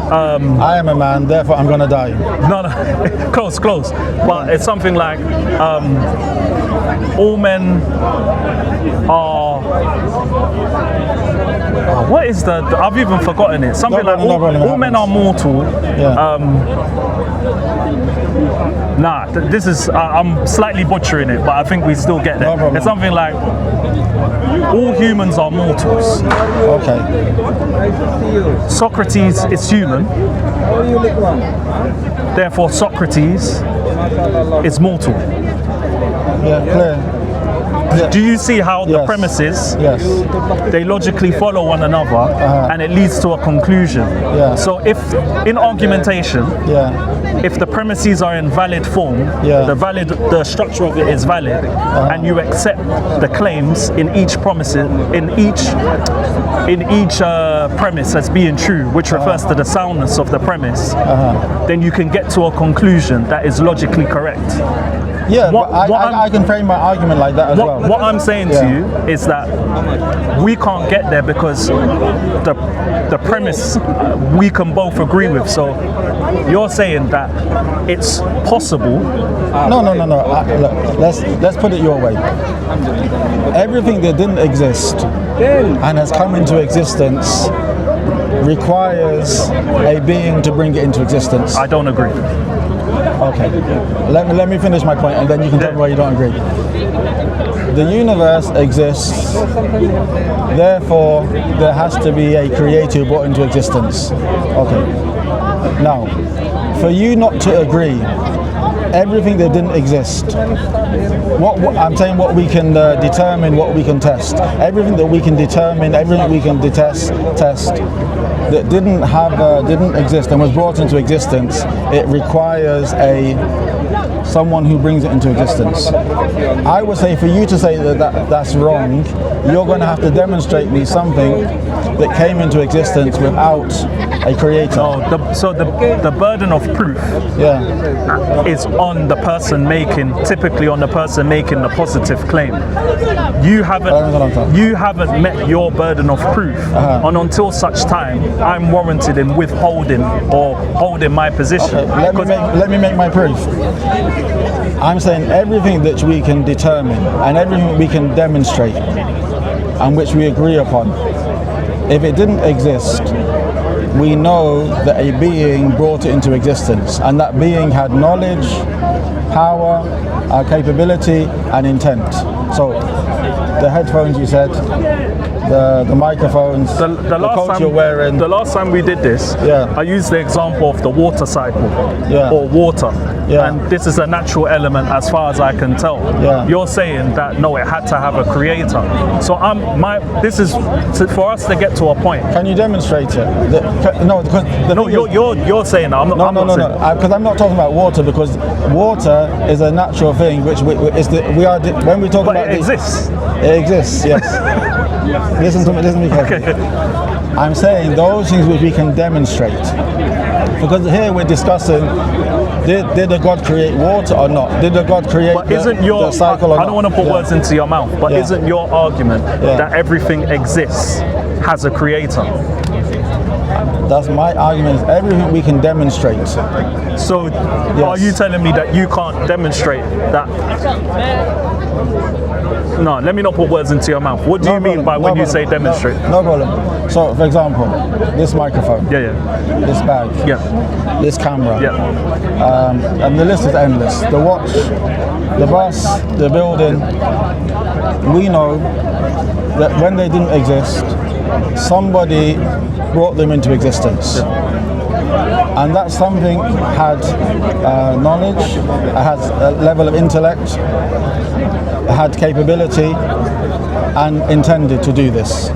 I am a man, therefore I'm gonna die. No, close. But it's something like all men are. What is the? I've even forgotten it. Something like all men are mortal. Yeah. This is. I'm slightly butchering it, but I think we still get there. It's something like all humans are mortals. Okay. Socrates is human. Therefore, Socrates is mortal. Yeah, clear. Do you see how the premises, they logically follow one another, and it leads to a conclusion? So if, in argumentation, if the premises are in valid form, the structure of it is valid, and you accept the claims in each premise as being true, which refers to the soundness of the premise, then you can get to a conclusion that is logically correct. Yeah, I can frame my argument like that as well. What I'm saying to you is that we can't get there because the premise we can both agree with. So you're saying that it's possible. No. Look, let's put it your way. Everything that didn't exist and has come into existence requires a being to bring it into existence. I don't agree. Okay, let me finish my point and then you can tell me why you don't agree. The universe exists, therefore there has to be a creator brought into existence. Okay, now, for you not to agree, everything that didn't exist, I'm saying what we can determine, what we can test, everything that we can determine, everything we can test, that didn't exist and was brought into existence, it requires someone who brings it into existence. I would say for you to say that's wrong, you're going to have to demonstrate me something that came into existence without a creator. No, so the burden of proof is on the person typically on the person making the positive claim. You haven't met your burden of proof, and until such time, I'm warranted in withholding or holding my position. Okay, let me make my proof. I'm saying everything that we can determine and everything we can demonstrate and which we agree upon, if it didn't exist, we know that a being brought it into existence, and that being had knowledge, power, capability, and intent. So the headphones you said, the microphones, the coat you're wearing. The last time we did this, I used the example of the water cycle, or water. And this is a natural element as far as I can tell. You're saying that no, it had to have a creator. So this is for us to get to a point. Can you demonstrate it? You're saying that. I'm not. No. Because I'm not talking about water, because water is a natural thing which when we talk about it exists. It exists. Yes. Listen to me carefully. Okay. I'm saying those things which we can demonstrate. Because here we're discussing, did a God create water or not? Did a God create the cycle or not? I don't want to put words into your mouth, but isn't your argument that everything exists has a creator? That's my argument, is everything we can demonstrate. So are you telling me that you can't demonstrate that? No, let me not put words into your mouth. What do you mean by when you say demonstrate? No problem. So, for example, this microphone, this bag, this camera, and the list is endless. The watch, the bus, the building. We know that when they didn't exist, somebody brought them into existence. And that something had knowledge, it has a level of intellect, it had capability, and intended to do this.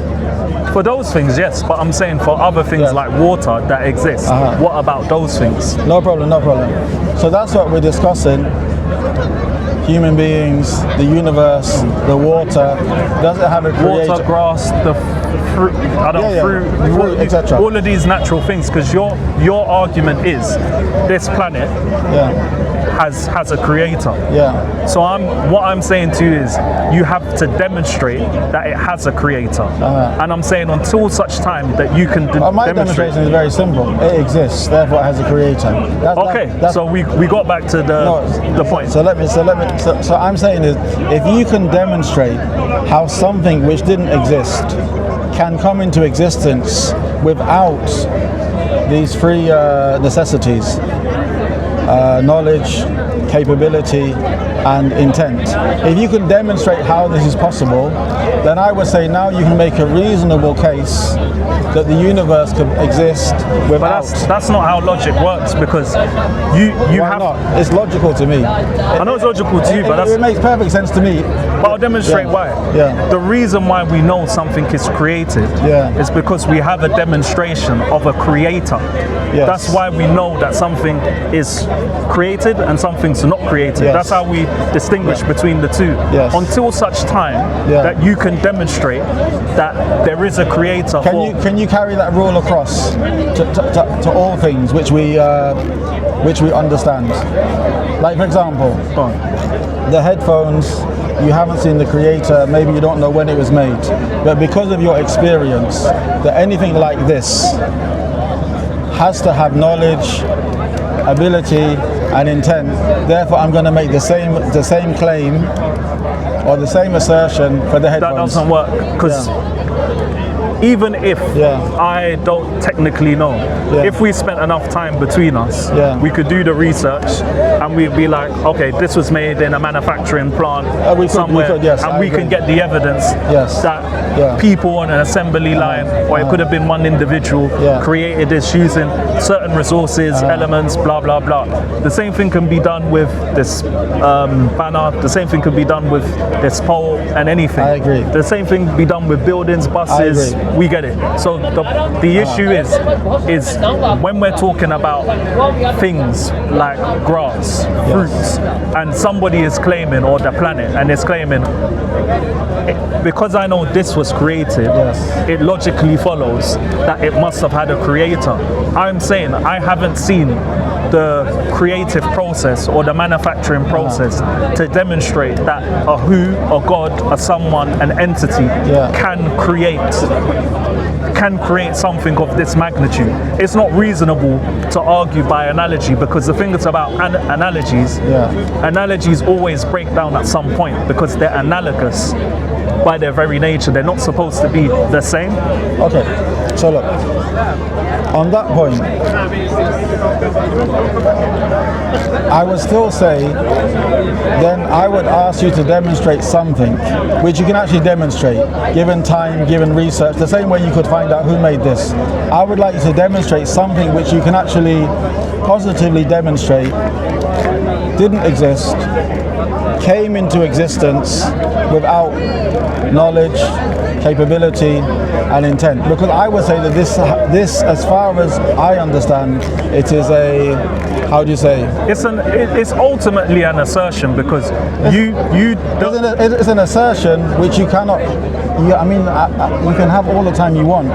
For those things, yes, but I'm saying for other things like water that exist, what about those things? No problem. So that's what we're discussing. Human beings, the universe, the water. Does it have a creator? Water, grass, the fruit, fruit, etc. All of these natural things, because your argument is this planet has a creator. So what I'm saying to you is you have to demonstrate that it has a creator. And I'm saying until such time that you can my demonstration is very simple. It exists, therefore it has a creator. So we got back to the point. So I'm saying is, if you can demonstrate how something which didn't exist can come into existence without these three necessities, knowledge, capability, and intent. If you can demonstrate how this is possible, then I would say now you can make a reasonable case that the universe could exist without. But that's not how logic works, because you Why have. Not? It's logical to me. I know it's logical to you, but it makes perfect sense to me. But I'll demonstrate why. The reason why we know something is created is because we have a demonstration of a creator. That's why we know that something is created and something's not created. That's how we distinguish between the two. Until such time that you can demonstrate that there is a creator. Can you carry that rule across to all things which we understand? Like, for example, the headphones, you haven't seen the creator, maybe you don't know when it was made, but because of your experience, that anything like this has to have knowledge, ability, and intent. Therefore, I'm going to make the same claim or the same assertion for the headphones. That doesn't work, because even if I don't technically know, if we spent enough time between us, we could do the research and we'd be like, okay, this was made in a manufacturing plant somewhere, and we can get the evidence that people on an assembly line, or it could have been one individual, created this using certain resources, elements, blah, blah, blah. The same thing can be done with this banner, the same thing can be done with this pole and anything. I agree. The same thing can be done with buildings, buses. We get it. So the issue is when we're talking about things like grass, fruits, and somebody is claiming, or the planet, and is claiming, because I know this was created, it logically follows that it must have had a creator. I'm saying I haven't seen the creative process or the manufacturing process to demonstrate that a God, a someone, an entity can can create something of this magnitude. It's not reasonable to argue by analogy, because the thing is about analogies, analogies always break down at some point because they're analogous by their very nature. They're not supposed to be the same. Okay, so look, on that point, I would still say, then I would ask you to demonstrate something which you can actually demonstrate, given time, given research, the same way you could find out who made this. I would like you to demonstrate something which you can actually positively demonstrate didn't exist, came into existence without knowledge, capability, and intent. Because I would say that this, as far as I understand, it is a, how do you say? It's ultimately an assertion, because it's an assertion which you cannot. You can have all the time you want.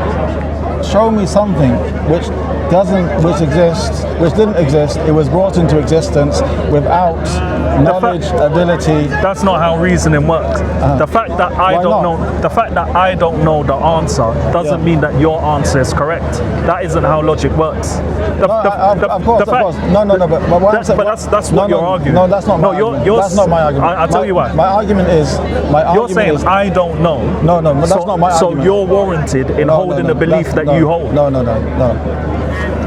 Show me something which didn't exist. It was brought into existence without knowledge, ability. That's not how reasoning works. The fact that I don't know the answer doesn't mean that your answer is correct. That isn't how logic works. Of course. But that's what you're arguing. No, that's not my argument. That's not my argument. I'll tell you why. My argument is. You're saying I don't know. No, but that's not my argument. So you're warranted in holding the belief that you hold. No.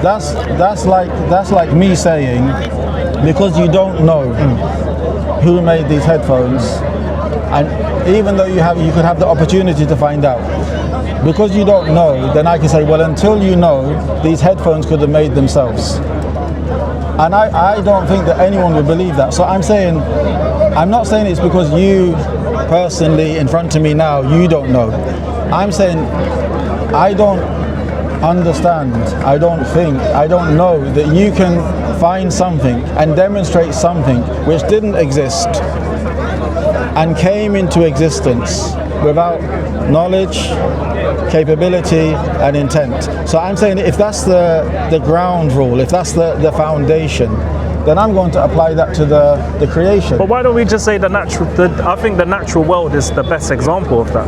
That's like me saying, because you don't know who made these headphones, and even though you could have the opportunity to find out, because you don't know, then I can say, well, until you know, these headphones could have made themselves. And I don't think that anyone would believe that. So I'm not saying it's because you personally in front of me now, you don't know. I'm saying I don't understand, I don't know that you can find something and demonstrate something which didn't exist and came into existence without knowledge, capability, and intent. So I'm saying if that's the ground rule, if that's the foundation, then I'm going to apply that to the creation. But why don't we just say I think the natural world is the best example of that.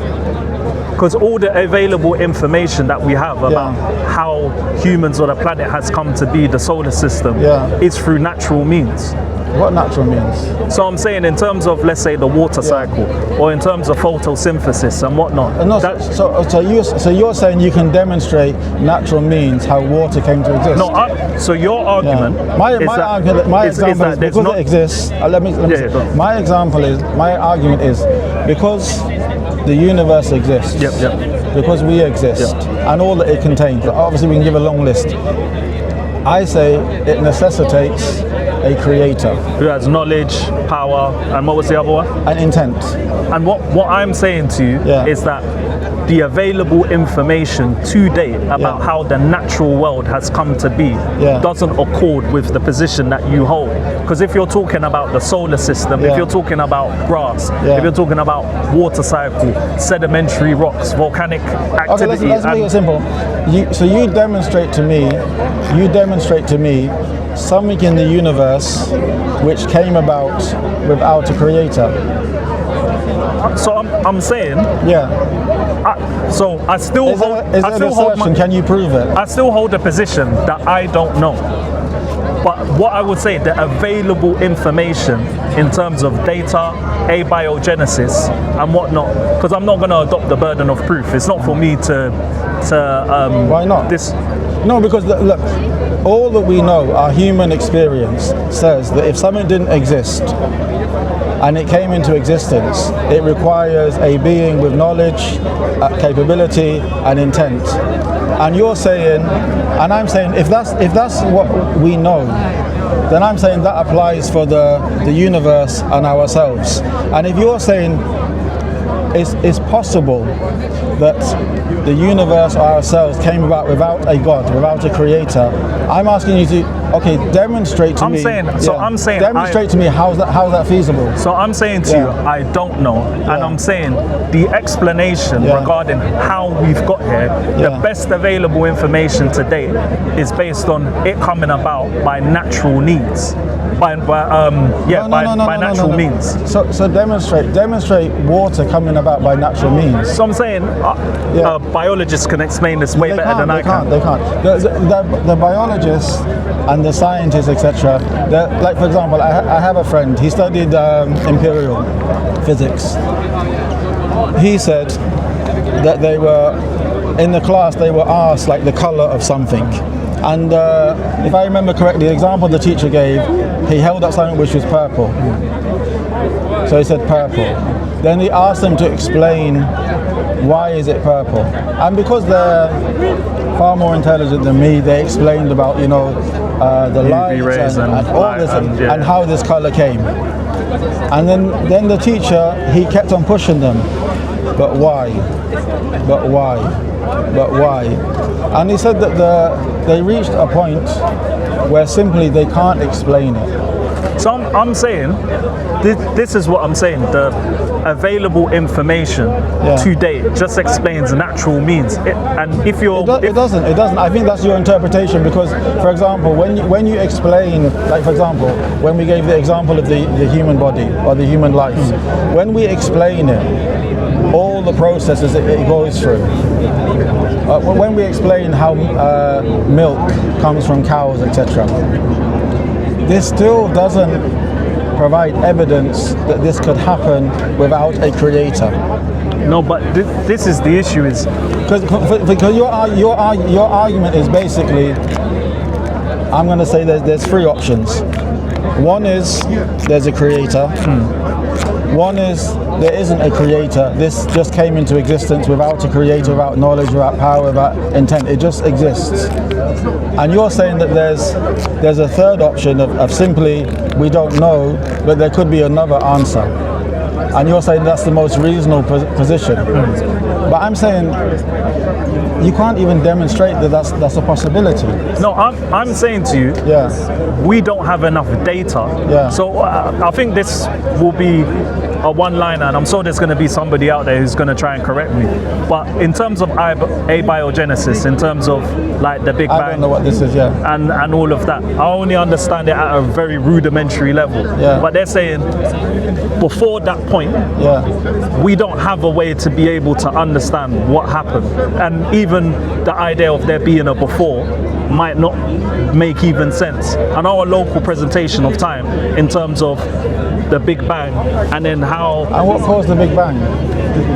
Because all the available information that we have about how humans or the planet has come to be, the solar system, is through natural means. What natural means? So I'm saying in terms of, let's say, the water cycle, or in terms of photosynthesis and whatnot. No, so you're saying you can demonstrate natural means how water came to exist? No, so your argument my example is because it exists. My argument is because the universe exists, because we exist, and all that it contains. Obviously, we can give a long list. I say it necessitates a creator who has knowledge, power, and what was the other one? And intent. And what I'm saying to you is that the available information to date about how the natural world has come to be doesn't accord with the position that you hold. Because if you're talking about the solar system, if you're talking about grass, if you're talking about water cycle, sedimentary rocks, volcanic activity. Let's make it simple. You demonstrate to me something in the universe which came about without a creator. So I'm saying, so I still hold. Can you prove it? I still hold a position that I don't know. But what I would say, the available information in terms of data, abiogenesis, and whatnot, because I'm not going to adopt the burden of proof. It's not for me to. Why not? No, because look, all that we know, our human experience says that if something didn't exist and it came into existence, it requires a being with knowledge, capability, and intent. And you're saying, and I'm saying, if that's what we know, then I'm saying that applies for the universe and ourselves. And if you're saying it's possible that the universe or ourselves came about without a God, without a creator, I'm asking you to, demonstrate to me. Demonstrate to me how's that feasible. So I'm saying to you, I don't know, and I'm saying the explanation regarding how we've got here, the best available information to date is based on it coming about by natural needs. By natural means. So demonstrate water coming about by natural means. So I'm saying, biologists can explain this way better than I can. They can't. The biologists and the scientists, etc. Like, for example, I have a friend. He studied imperial physics. He said that they were in the class. They were asked like the color of something. And if I remember correctly, the example the teacher gave, he held up something which was purple. So he said purple. Then he asked them to explain why is it purple. And because they're far more intelligent than me, they explained about, you know, the light and all this and how this color came. And then the teacher, he kept on pushing them. But why? But why? But why? And he said that they reached a point where simply they can't explain it. So I'm saying, this is what I'm saying, the available information to date just explains natural means. And if you're... It doesn't. I think that's your interpretation because, for example, when you explain, like for example, when we gave the example of the human body or the human life, when we explain it, all the processes it goes through. When we explain how milk comes from cows, etc., this still doesn't provide evidence that this could happen without a creator. No, but this is the issue is... Because your argument is basically, I'm going to say there's three options. One is there's a creator. One is there isn't a creator. This just came into existence without a creator, without knowledge, without power, without intent. It just exists. And you're saying that there's a third option of simply we don't know, but there could be another answer. And you're saying that's the most reasonable position. But I'm saying you can't even demonstrate that that's a possibility. No, I'm saying to you, we don't have enough data. So I think this will be a one-liner, and I'm sure there's going to be somebody out there who's going to try and correct me. But in terms of abiogenesis, in terms of like the Big Bang, I don't know what this is, and all of that, I only understand it at a very rudimentary level. But they're saying before that point, we don't have a way to be able to understand what happened, and even the idea of there being a before might not make even sense. And our local presentation of time in terms of the Big Bang and then how... And what caused the Big Bang?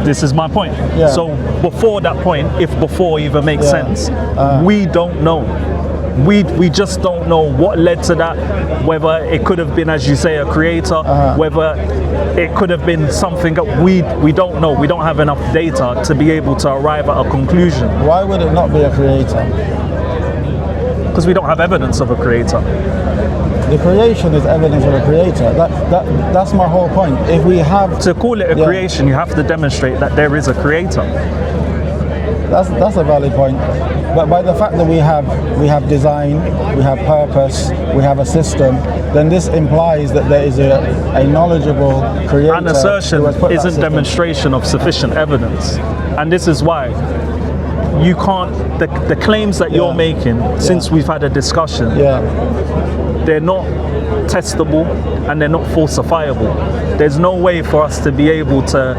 This is my point. So before that point, if before even makes sense, we don't know. We just don't know what led to that, whether it could have been, as you say, a creator, whether it could have been something that we don't know. We don't have enough data to be able to arrive at a conclusion. Why would it not be a creator? Because we don't have evidence of a creator. The creation is evidence of a creator. That's my whole point. If we have to call it a creation, you have to demonstrate that there is a creator. That's a valid point. But by the fact that we have design, we have purpose, we have a system, then this implies that there is a knowledgeable creator. An assertion isn't demonstration of sufficient evidence, and this is why you can't. The claims that you're making, since we've had a discussion, they're not testable and they're not falsifiable. There's no way for us to be able to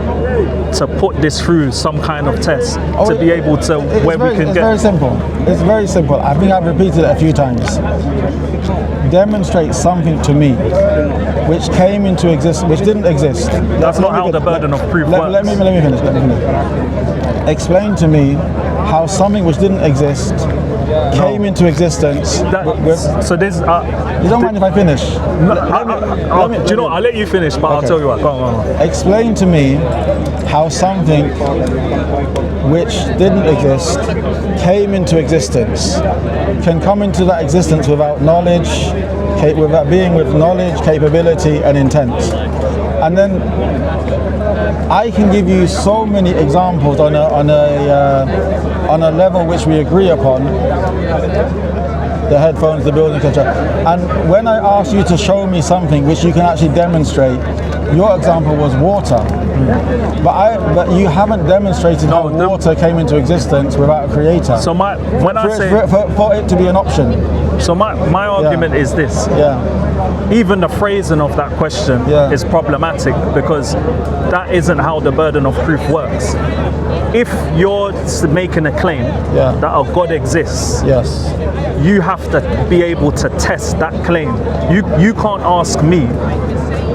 put this through some kind of test to be able to where we can get. It's very simple. It's very simple. I think I've repeated it a few times. Demonstrate something to me which came into existence, which didn't exist. That's not how the burden of proof works. Let me finish. Explain to me how something which didn't exist came into existence. So this. You don't mind if I finish? Do you know what? I'll let you finish, but I'll tell you what. Go on. Explain to me how something which didn't exist came into existence, can come into that existence without knowledge, without being with knowledge, capability, and intent. And then I can give you so many examples on a level which we agree upon. The headphones, the building, etc. And when I ask you to show me something which you can actually demonstrate, your example was water. But you haven't demonstrated how water came into existence without a creator. So for it to be an option. So my argument is this. Even the phrasing of that question is problematic because that isn't how the burden of proof works. if you're making a claim Yeah. that a God exists, Yes. you have to be able to test that claim. You can't ask me,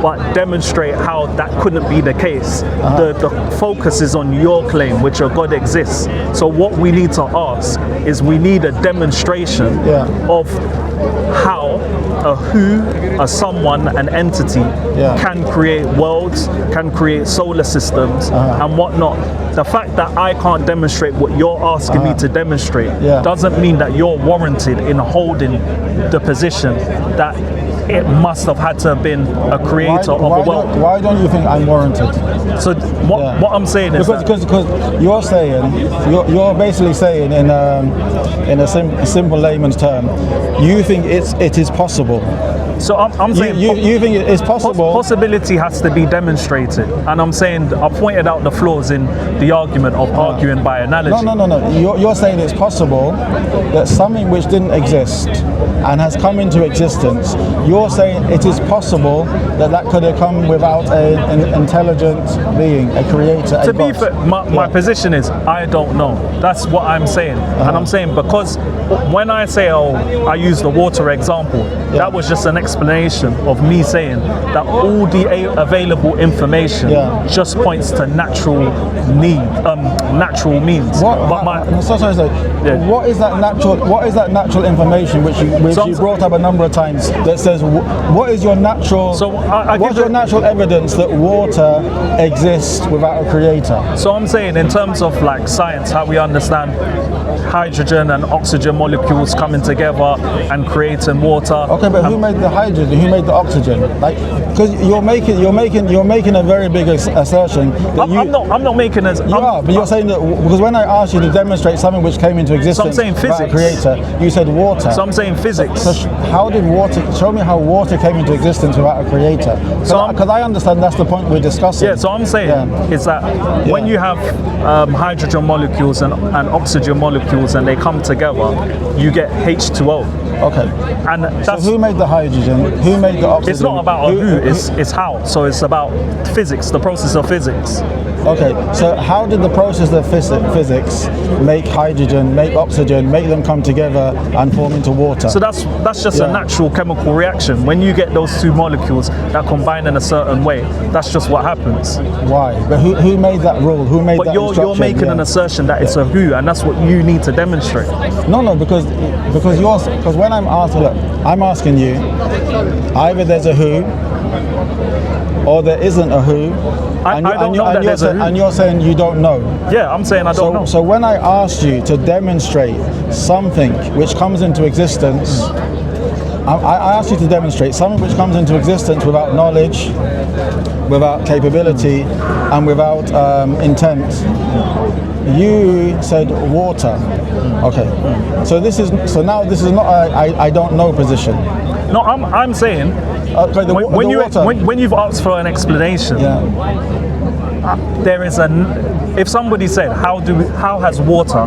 but demonstrate how that couldn't be the case. The focus is on your claim, which a God exists. So what we need to ask is we need a demonstration Yeah. of how a who, a someone, an entity Yeah. can create worlds, can create solar systems and whatnot. The fact that I can't demonstrate what you're asking me to demonstrate Yeah. doesn't mean that you're warranted in holding the position that it must have had to have been a creator of a world. Why don't you think I'm warranted? So Yeah. what I'm saying is Because you're saying, you're basically saying in a simple layman's term, you think it is possible. so I'm saying You think it is possible? possibility has to be demonstrated, and I'm saying I pointed out the flaws in the argument of arguing by analogy. No. You're saying it's possible that something which didn't exist and has come into existence. You're saying it is possible that could have come without an intelligent being, a creator, To a be God. fair, my position is I don't know. That's what I'm saying, and I'm saying because when I say I use the water example, that was just an explanation of me saying that all the available information Yeah. just points to natural means. Sorry. Yeah. What is that natural? What is that natural information which you brought up a number of times that says what is your natural? So I what's give your it- natural evidence that water exists without a creator? So I'm saying in terms of like science, how we understand hydrogen and oxygen molecules coming together and creating water. Okay, but who made the hydrogen? Who made the oxygen? Like, because you're making a very big assertion that I'm not making as You are, but you're saying that because when I asked you to demonstrate something which came into existence saying without a physics. creator, you said water. So I'm saying physics. So how did water? Show me how water came into existence without a creator. Because I understand that's the point we're discussing. Yeah, so I'm saying is that when you have hydrogen molecules and oxygen molecules and they come together, you get H2O. Okay. And that's So who made the hydrogen? Who made the oxygen? it's not about it's how. So it's about physics, the process of physics. Okay, so how did the process of physics make hydrogen, make oxygen, make them come together and form into water? So that's just a natural chemical reaction. When you get those two molecules that combine in a certain way, that's just what happens. Why? But who made that rule? Who made But that you're instruction? making an assertion that it's a who, and that's what you need to demonstrate. No, because when I'm asking you, either there's a who or there isn't a who. I don't know that there's a who. And you're saying you don't know. Yeah, I'm saying I don't know. So when I asked you to demonstrate something which comes into existence, I asked you to demonstrate something which comes into existence without knowledge, without capability, and without intent. You said water. Okay. So now this is not a I don't know position. No, I'm saying Okay, when you've asked for an explanation, there is if somebody said how has water,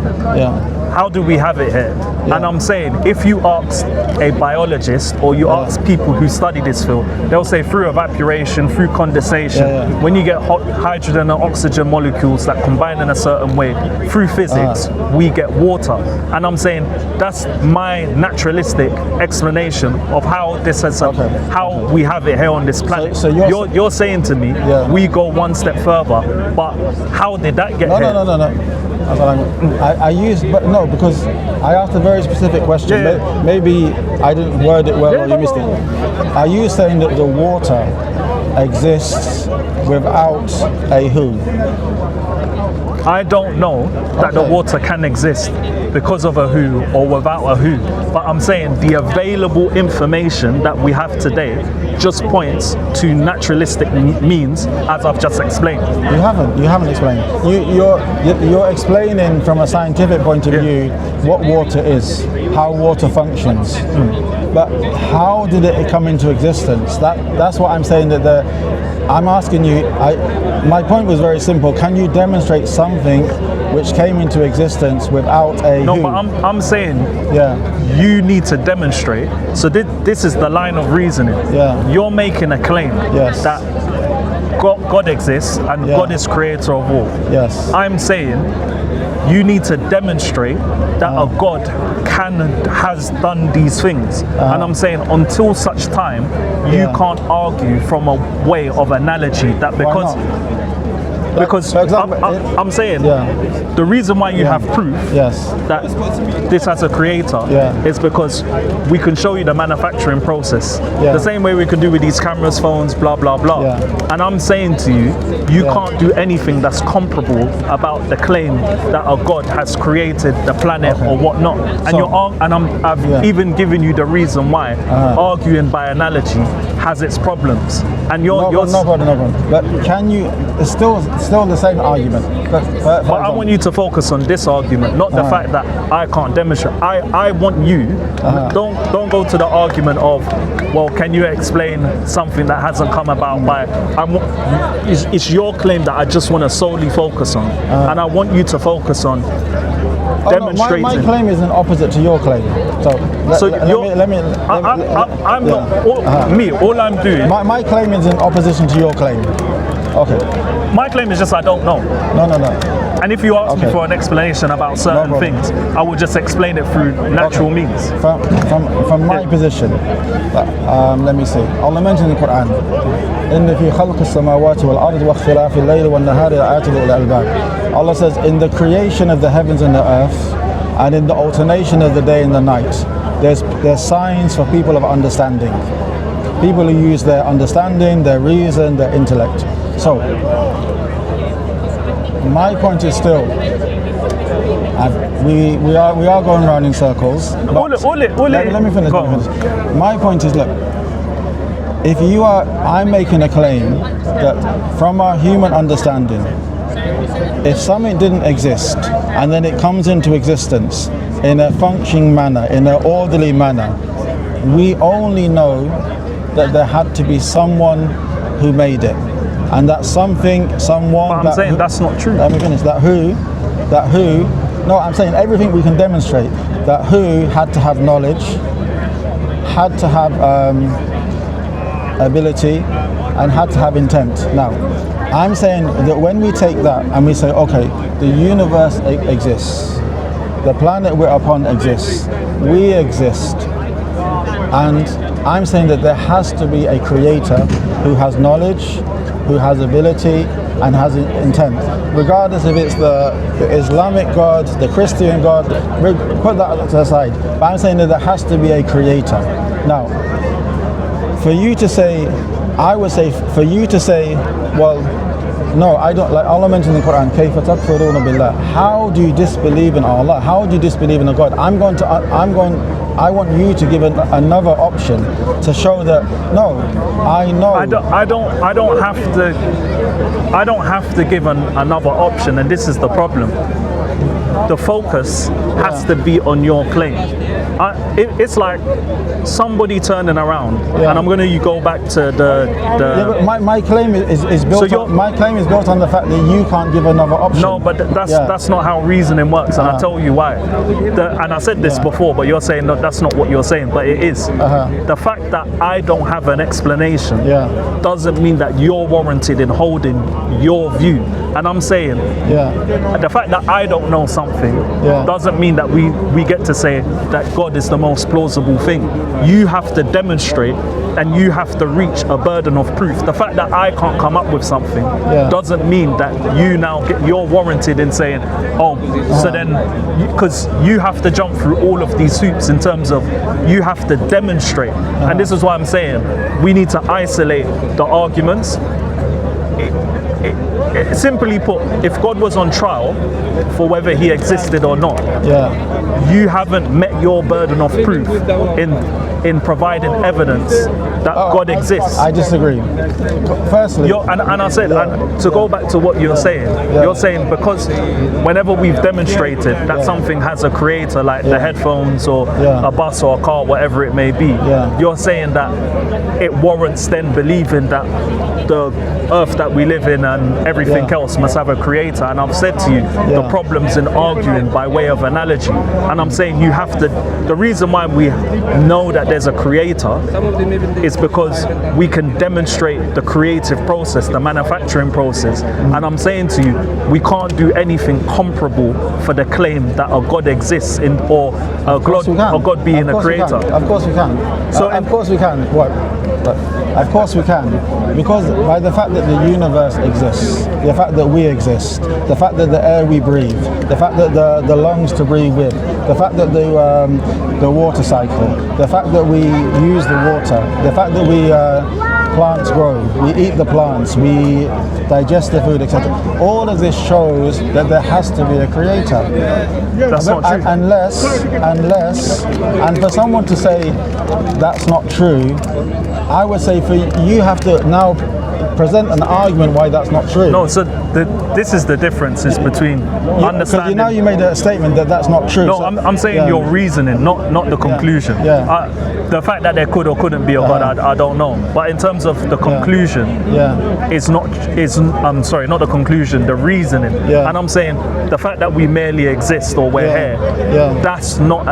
how do we have it here? And I'm saying if you ask a biologist or you ask people who study this field, they'll say through evaporation, through condensation, when you get hydrogen and oxygen molecules that combine in a certain way, through physics, we get water. And I'm saying that's my naturalistic explanation of how this has how we have it here on this planet. So you're saying to me, we go one step further, but how did that get here? No. Because I asked a very specific question. Maybe I didn't word it well or you missed it. Are you saying that the water exists without a who? I don't know that the water can exist because of a who or without a who, but I'm saying the available information that we have today just points to naturalistic means, as I've just explained. You haven't explained. You're explaining from a scientific point of view what water is, how water functions. But how did it come into existence? That's what I'm saying. I'm asking you. My point was very simple. Can you demonstrate something which came into existence without a No, who? but I'm saying you need to demonstrate. So this is the line of reasoning. Yeah. You're making a claim that God exists and God is creator of all. Yes. I'm saying you need to demonstrate that a God has done these things. And I'm saying until such time, you can't argue from a way of analogy that because for example, I'm saying the reason why you have proof that this has a creator is because we can show you the manufacturing process. The same way we can do with these cameras, phones, blah, blah, blah. And I'm saying to you, you can't do anything that's comparable about the claim that a God has created the planet or whatnot. And I've even given you the reason why arguing by analogy has its problems. And no problem. But can you, it's still the same argument. But I want you to focus on this argument, not the fact that I can't demonstrate. I want you, don't go to the argument of, well, can you explain something that hasn't come about by, it's your claim that I just want to solely focus on. And I want you to focus on demonstrating. My claim is an opposite to your claim. All I'm doing. My claim is in opposition to your claim. Okay. My claim is just I don't know. No. And if you ask me for an explanation about certain things, I will just explain it through natural means. From my position, let me see. Allah mentioned in the Quran, إِنَّ فِي خَلْقِ السَّمَاوَاتِ وَالْأَرْضِ وَاخْتِلَافِ اللَّيْلِ وَالنَّهَارِ لَآيَاتٍ لِأُولِي الْأَلْبَابِ. Allah says, in the creation of the heavens and the earth, and in the alternation of the day and the night, there's signs for people of understanding. People who use their understanding, their reason, their intellect. So, my point is still, we are going around in circles. Let me finish. My point is, look, I'm making a claim that from our human understanding, if something didn't exist and then it comes into existence in a functioning manner, in an orderly manner, we only know that there had to be someone who made it. And that someone. But I'm saying that's not true. Let me finish. No, I'm saying everything we can demonstrate. That who had to have knowledge, had to have ability, and had to have intent. Now, I'm saying that when we take that and we say, okay, the universe exists, the planet we're upon exists, we exist, and I'm saying that there has to be a creator who has knowledge, who has ability, and has intent. Regardless if it's the Islamic God, the Christian God, put that to the side. But I'm saying that there has to be a creator. Now, for you to say, well, no, I don't, like Allah mentioned in the Quran, كَيْفَ تَكْفُرُونَ بِاللَّهِ. How do you disbelieve in Allah? How do you disbelieve in a God? I want you to give another option to show that, no, I know. I don't have to give another option, and this is the problem. The focus has to be on your claim. It's like somebody turning around, and I'm going to go back to the. Yeah, but my claim is built. So my claim is built on the fact that you can't give another option. No, but that's not how reasoning works, and I'll tell you why. And I said this before, but you're saying that's not what you're saying, but it is. The fact that I don't have an explanation doesn't mean that you're warranted in holding your view. And I'm saying the fact that I don't know something doesn't mean that we get to say that God is the most plausible thing. You have to demonstrate and you have to reach a burden of proof. The fact that I can't come up with something doesn't mean that you're warranted in saying, so then, because you have to jump through all of these hoops in terms of you have to demonstrate. And this is why I'm saying we need to isolate the arguments. Simply put, if God was on trial for whether he existed or not, you haven't met your burden of proof in providing evidence that God exists. I disagree. Firstly, I said, to go back to what you're saying, you're saying because whenever we've demonstrated that something has a creator, like the headphones or a bus or a car, whatever it may be, you're saying that it warrants then believing that the earth that we live in and everything else must have a creator. And I've said to you, the problem's in arguing by way of analogy. And I'm saying you have to, the reason why we know that there's a creator is because we can demonstrate the creative process, the manufacturing process. And I'm saying to you, we can't do anything comparable for the claim that a God exists or a God being a creator. Of course we can. So of course we can. What? Of course we can, because by the fact that the universe exists, the fact that we exist, the fact that the air we breathe, the fact that the lungs to breathe with, the fact that the water cycle, the fact that we use the water, the fact that we plants grow, we eat the plants, we digest the food, etc. All of this shows that there has to be a creator. That's not true. Unless, and for someone to say that's not true, I would say for you have to now present an argument why that's not true. No, so this is the difference is between understanding. Because you made a statement that that's not true. No, so, I'm saying your reasoning, not the conclusion. The fact that there could or couldn't be a God, I don't know. But in terms of the conclusion, I'm sorry, not the conclusion, the reasoning. And I'm saying the fact that we merely exist or we're here, that's not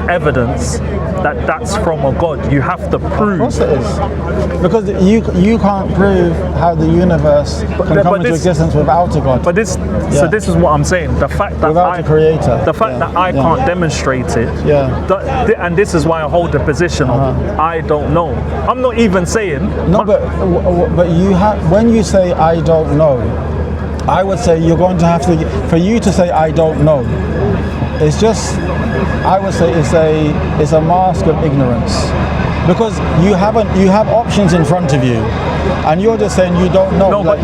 evidence that that's from a God. You have to prove. Of course it is. Because you can't prove how the universe can come into existence without a God. But so this is what I'm saying. The fact that without a creator. The fact that I can't demonstrate it. And this is why I hold the position of I don't know. I'm not even saying. No, but you have, when you say I don't know, I would say you're going to have to, for you to say I don't know, it's just, I would say it's a mask of ignorance, because you have options in front of you, and you're just saying you don't know. No, like,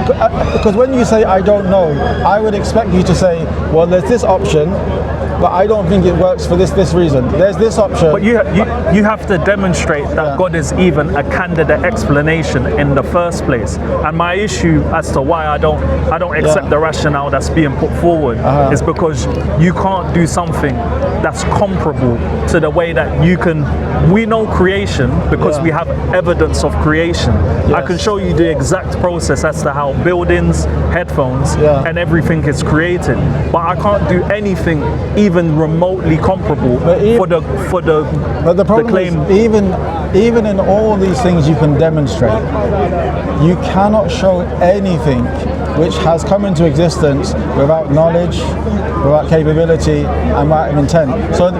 but because when you say I don't know, I would expect you to say, well, there's this option, but I don't think it works for this reason. There's this option. But you have to demonstrate that God is even a candidate explanation in the first place. And my issue as to why I don't accept the rationale that's being put forward is because you can't do something that's comparable to the way that we know creation because we have evidence of creation. I can show you the exact process as to how buildings, headphones, and everything is created. But I can't do anything even remotely comparable for the claim. Is, even in all these things you can demonstrate, you cannot show anything which has come into existence without knowledge, without capability, and without intent. So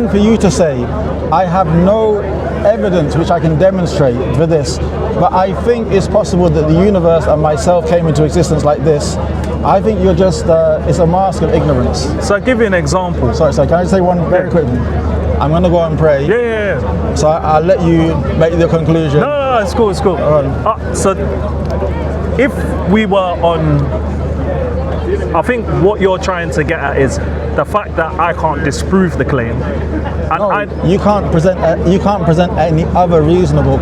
for you to say, I have no evidence which I can demonstrate for this, but I think it's possible that the universe and myself came into existence like this, I think you're just, it's a mask of ignorance. So I'll give you an example. Sorry, can I say one very quickly? I'm going to go and pray. Yeah. So I'll let you make the conclusion. No, it's cool. So if we were on, I think what you're trying to get at is the fact that I can't disprove the claim. And you can't present any other reasonable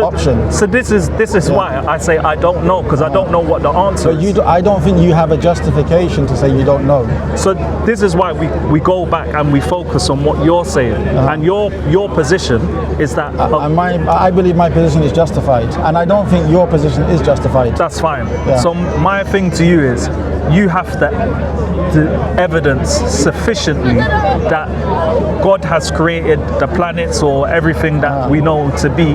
option. So this is why I say I don't know, because I don't know what the answer is. I don't think you have a justification to say you don't know. So this is why we go back and we focus on what you're saying, and your position is that. I believe my position is justified, and I don't think your position is justified. That's fine. So my thing to you is, you have to evidence sufficiently that God has created the planets or everything that we know to be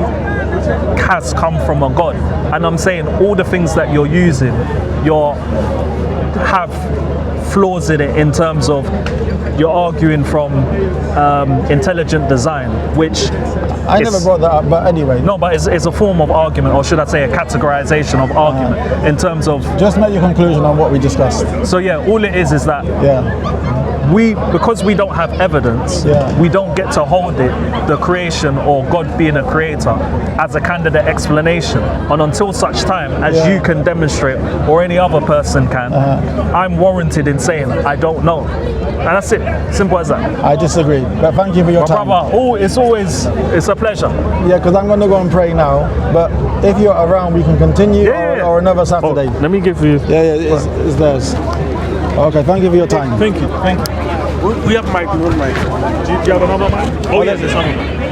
has come from a God. And I'm saying all the things that you're using, have flaws in it in terms of you're arguing from intelligent design, which I never brought that up, but anyway. No, but it's a form of argument, or should I say a categorization of argument in terms of... Just make your conclusion on what we discussed. So all it is that because we don't have evidence, we don't get to hold the creation or God being a creator as a candidate explanation. And until such time as you can demonstrate, or any other person can, I'm warranted in saying I don't know. And that's it. Simple as that. I disagree. But thank you for your time. Brother, it's a pleasure. Yeah, because I'm going to go and pray now. But if you're around, we can continue or another Saturday. Let me give you... it's theirs. Okay, thank you for your time. Thank you. We have mic, no mic. Do you have another mic? Oh, yes, there's another.